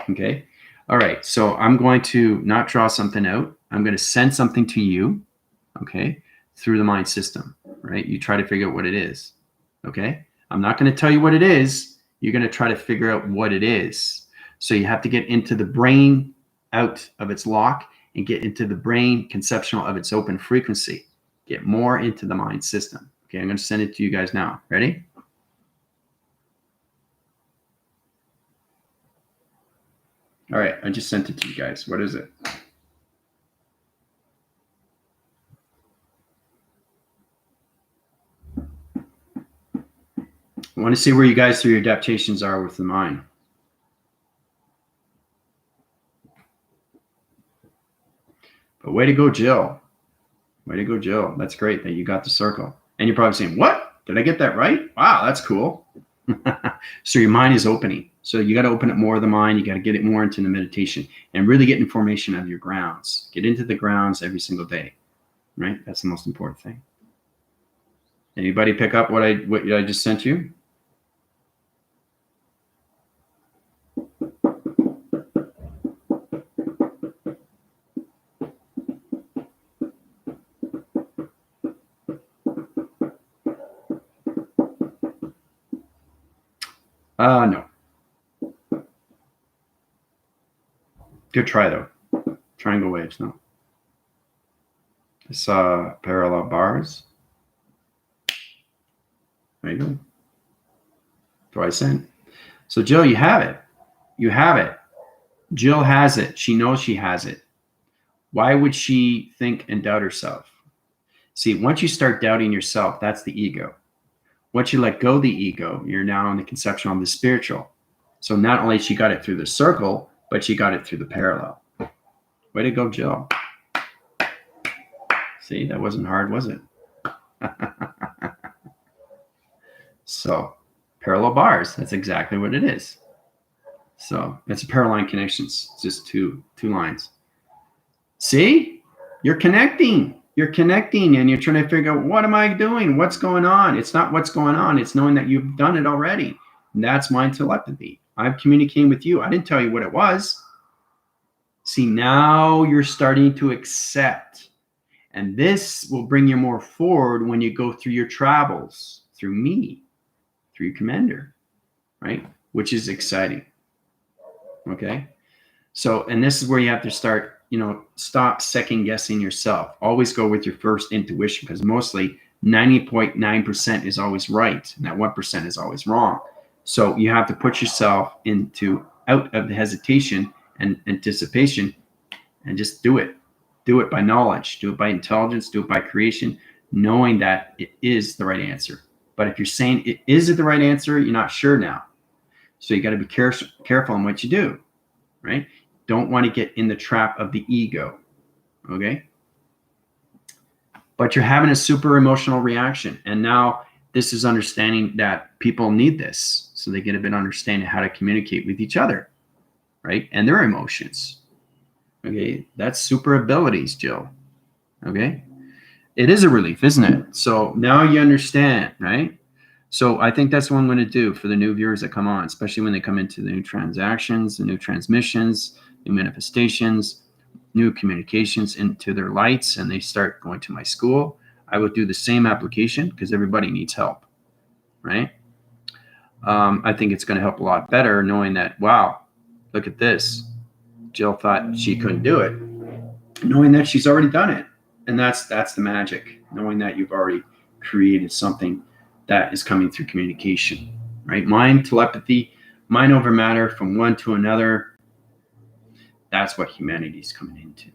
Speaker 1: Okay. All right. So I'm going to not draw something out. I'm going to send something to you, okay, through the mind system, right? You try to figure out what it is. Okay. I'm not going to tell you what it is. You're going to try to figure out what it is. So you have to get into the brain out of its lock and get into the brain conceptual of its open frequency. Get more into the mind system. Okay, I'm going to send it to you guys now. Ready? All right, I just sent it to you guys. What is it? I want to see where you guys through your adaptations are with the mind. But way to go, Jill. Way to go, Jill. That's great that you got the circle. And you're probably saying, what? Did I get that right? Wow, that's cool. So your mind is opening. So you got to open up more of the mind. You got to get it more into the meditation and really get information of your grounds. Get into the grounds every single day, right? That's the most important thing. Anybody pick up what I just sent you? No. Good try, though. Triangle waves, no. I saw parallel bars. There you go. Twice in. So, Jill, you have it. You have it. Jill has it. She knows she has it. Why would she think and doubt herself? See, once you start doubting yourself, that's the ego. Once you let go of the ego, you're now in the conception of the spiritual. So not only she got it through the circle, but she got it through the parallel. Way to go, Jill. See, that wasn't hard, was it? So parallel bars, that's exactly what it is. So it's a parallel connections, it's just two lines. See, you're connecting. You're connecting and you're trying to figure out, what am I doing? What's going on? It's not what's going on. It's knowing that you've done it already. And that's mind telepathy. I'm communicating with you. I didn't tell you what it was. See, now you're starting to accept. And this will bring you more forward when you go through your travels, through me, through your commander, right? Which is exciting. Okay. So, and this is where you have to start, stop second guessing yourself. Always go with your first intuition, because mostly 90.9% is always right. And that 1% is always wrong. So you have to put yourself out of the hesitation and anticipation and just do it. Do it by knowledge, do it by intelligence, do it by creation, knowing that it is the right answer. But if you're saying it isn't the right answer, you're not sure now. So you got to be careful in what you do, right? Don't want to get in the trap of the ego, okay? But you're having a super emotional reaction. And now this is understanding that people need this. So they get a bit of understanding how to communicate with each other, right? And their emotions. Okay, that's super abilities, Jill. Okay, it is a relief, isn't it? So now you understand, right? So I think that's what I'm going to do for the new viewers that come on, especially when they come into the new transactions, the new transmissions, new manifestations, new communications into their lights, and they start going to my school. I would do the same application because everybody needs help, right? I think it's going to help a lot better knowing that, wow, look at this. Jill thought she couldn't do it, knowing that she's already done it. And that's the magic, knowing that you've already created something that is coming through communication, right? Mind, telepathy, mind over matter from one to another. That's what humanity's coming into.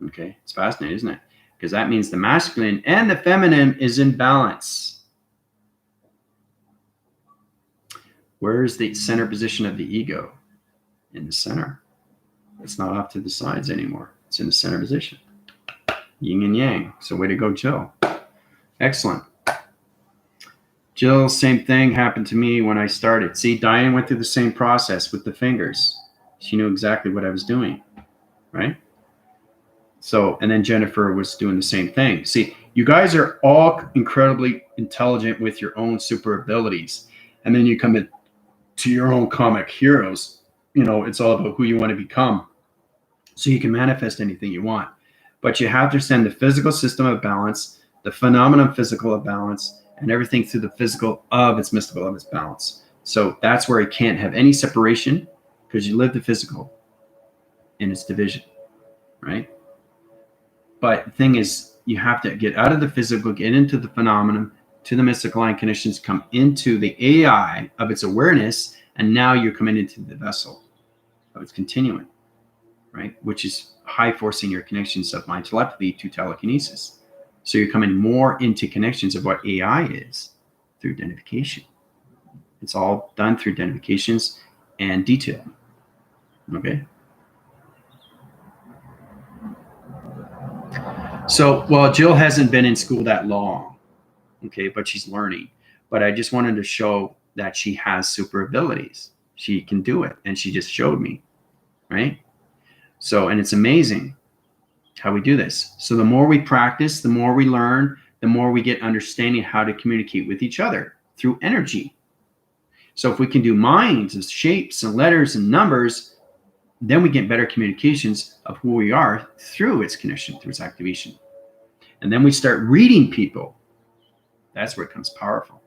Speaker 1: Okay, it's fascinating, isn't it? Because that means the masculine and the feminine is in balance. Where's the center position of the ego? In the center. It's not off to the sides anymore. It's in the center position. Yin and yang. So way to go, Jill. Excellent. Jill, same thing happened to me when I started. See, Diane went through the same process with the fingers. She knew exactly what I was doing, right? So, and then Jennifer was doing the same thing. See, you guys are all incredibly intelligent with your own super abilities. And then you come in to your own comic heroes. It's all about who you want to become. So you can manifest anything you want. But you have to send the physical system of balance, the phenomenon physical of balance, and everything through the physical of its mystical of its balance. So that's where it can't have any separation, because you live the physical in its division, right? But the thing is, you have to get out of the physical, get into the phenomenon, to the mystical line conditions, come into the AI of its awareness, and now you're coming into the vessel of its continuum, right? Which is high forcing your connections of mind telepathy to telekinesis. So you're coming more into connections of what AI is through identification. It's all done through identifications and detail. Okay. So, well, Jill hasn't been in school that long, okay, but she's learning. But I just wanted to show that she has super abilities. She can do it, and she just showed me, right? So, and it's amazing how we do this. So the more we practice, the more we learn, the more we get understanding how to communicate with each other through energy. So if we can do minds and shapes and letters and numbers, then we get better communications of who we are through its connection, through its activation. And then we start reading people. That's where it becomes powerful,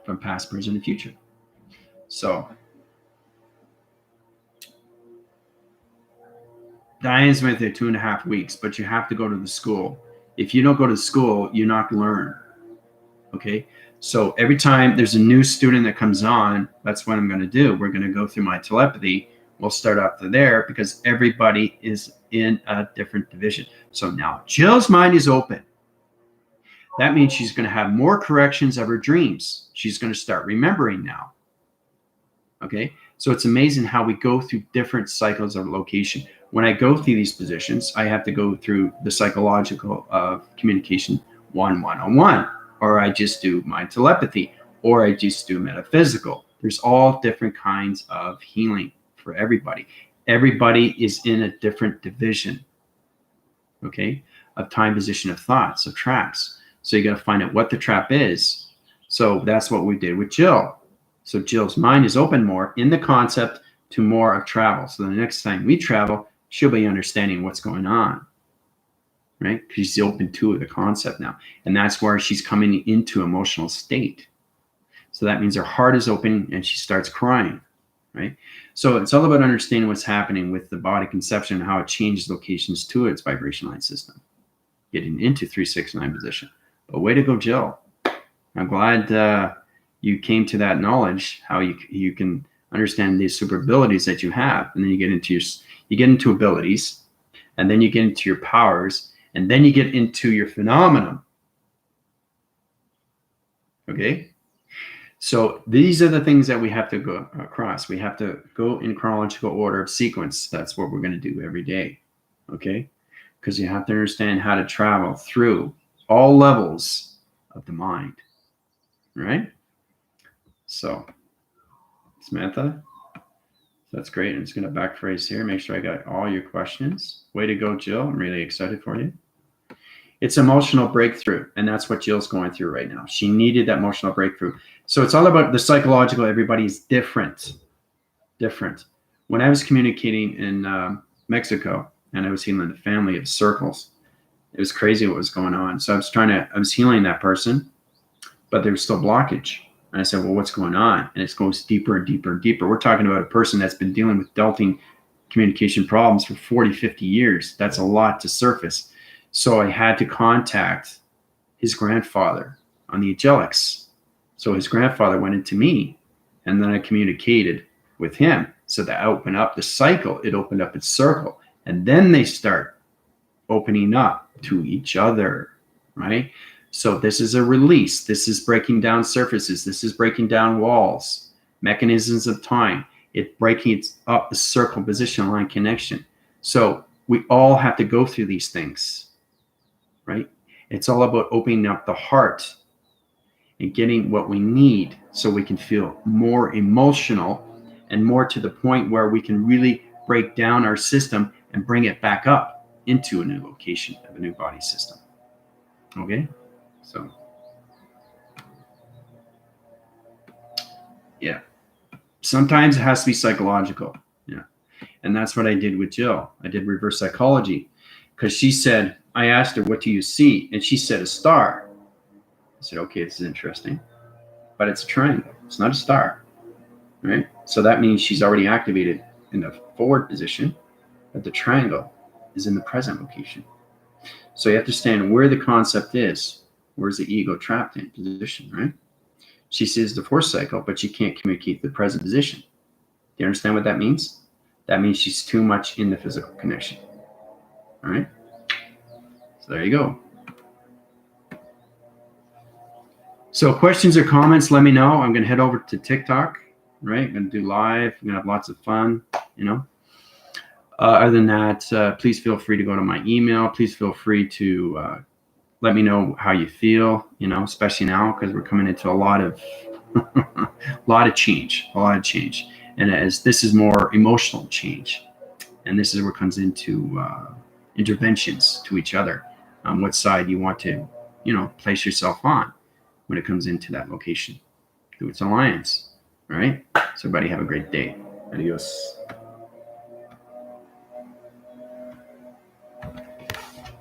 Speaker 1: from past, present, and future. So Diane's went there 2.5 weeks, but you have to go to the school. If you don't go to the school, you're not going to learn. Okay. So every time there's a new student that comes on, that's what I'm going to do. We're going to go through my telepathy. We'll start off there because everybody is in a different division. So now Jill's mind is open. That means she's going to have more corrections of her dreams. She's going to start remembering now. Okay. So it's amazing how we go through different cycles of location. When I go through these positions, I have to go through the psychological of communication 101, or I just do my telepathy, or I just do metaphysical. There's all different kinds of healing for everybody. Everybody is in a different division, okay, of time, position, of thoughts, of traps. So you got to find out what the trap is. So that's what we did with Jill. So Jill's mind is open more in the concept to more of travel. So the next time we travel, she'll be understanding what's going on, right? Because she's open to the concept now. And that's where she's coming into emotional state. So that means her heart is open and she starts crying, right? So it's all about understanding what's happening with the body conception and how it changes locations to its vibration line system, getting into 369 position. But way to go, Jill. I'm glad you came to that knowledge, how you can understand these super abilities that you have. And then you get into abilities, and then you get into your powers, and then you get into your phenomenon. Okay? So these are the things that we have to go across. We have to go in chronological order of sequence. That's what we're going to do every day. Okay? Because you have to understand how to travel through all levels of the mind. Right? So, Samantha, that's great. I'm just going to backphrase here. Make sure I got all your questions. Way to go, Jill. I'm really excited for you. It's emotional breakthrough, and that's what Jill's going through right now. She needed that emotional breakthrough. So it's all about the psychological. Everybody's different. When I was communicating in Mexico, and I was healing the family of circles, it was crazy what was going on. So I was healing that person, but there was still blockage. And I said, well, what's going on? And it goes deeper and deeper and deeper. We're talking about a person that's been dealing with adulting communication problems for 40, 50 years. That's a lot to surface. So I had to contact his grandfather on the angelics. So his grandfather went into me, and then I communicated with him. So that opened up the cycle. It opened up its circle. And then they start opening up to each other, right? So this is a release. This is breaking down surfaces. This is breaking down walls, mechanisms of time. It breaking up the circle position line connection. So we all have to go through these things, right? It's all about opening up the heart and getting what we need so we can feel more emotional and more to the point where we can really break down our system and bring it back up into a new location of a new body system. Okay? So, yeah. Sometimes it has to be psychological. Yeah. And that's what I did with Jill. I did reverse psychology because she said, I asked her, what do you see? And she said, a star. I said, okay, this is interesting. But it's a triangle. It's not a star. Right? So that means she's already activated in the forward position, but the triangle is in the present location. So you have to understand where the concept is. Where's the ego trapped in position, right? She sees the fourth cycle, but she can't communicate the present position. Do you understand what that means? That means she's too much in the physical connection. All right? So there you go. So questions or comments, let me know. I'm going to head over to TikTok, right? I'm going to do live. I'm going to have lots of fun, you know. Other than that, please feel free to go to my email. Please feel free to let me know how you feel, you know, especially now because we're coming into a lot of change. And as this is more emotional change, and this is where it comes into interventions to each other, what side you want to, you know, place yourself on when it comes into that location. Do its alliance, all right? So everybody have a great day. Adios.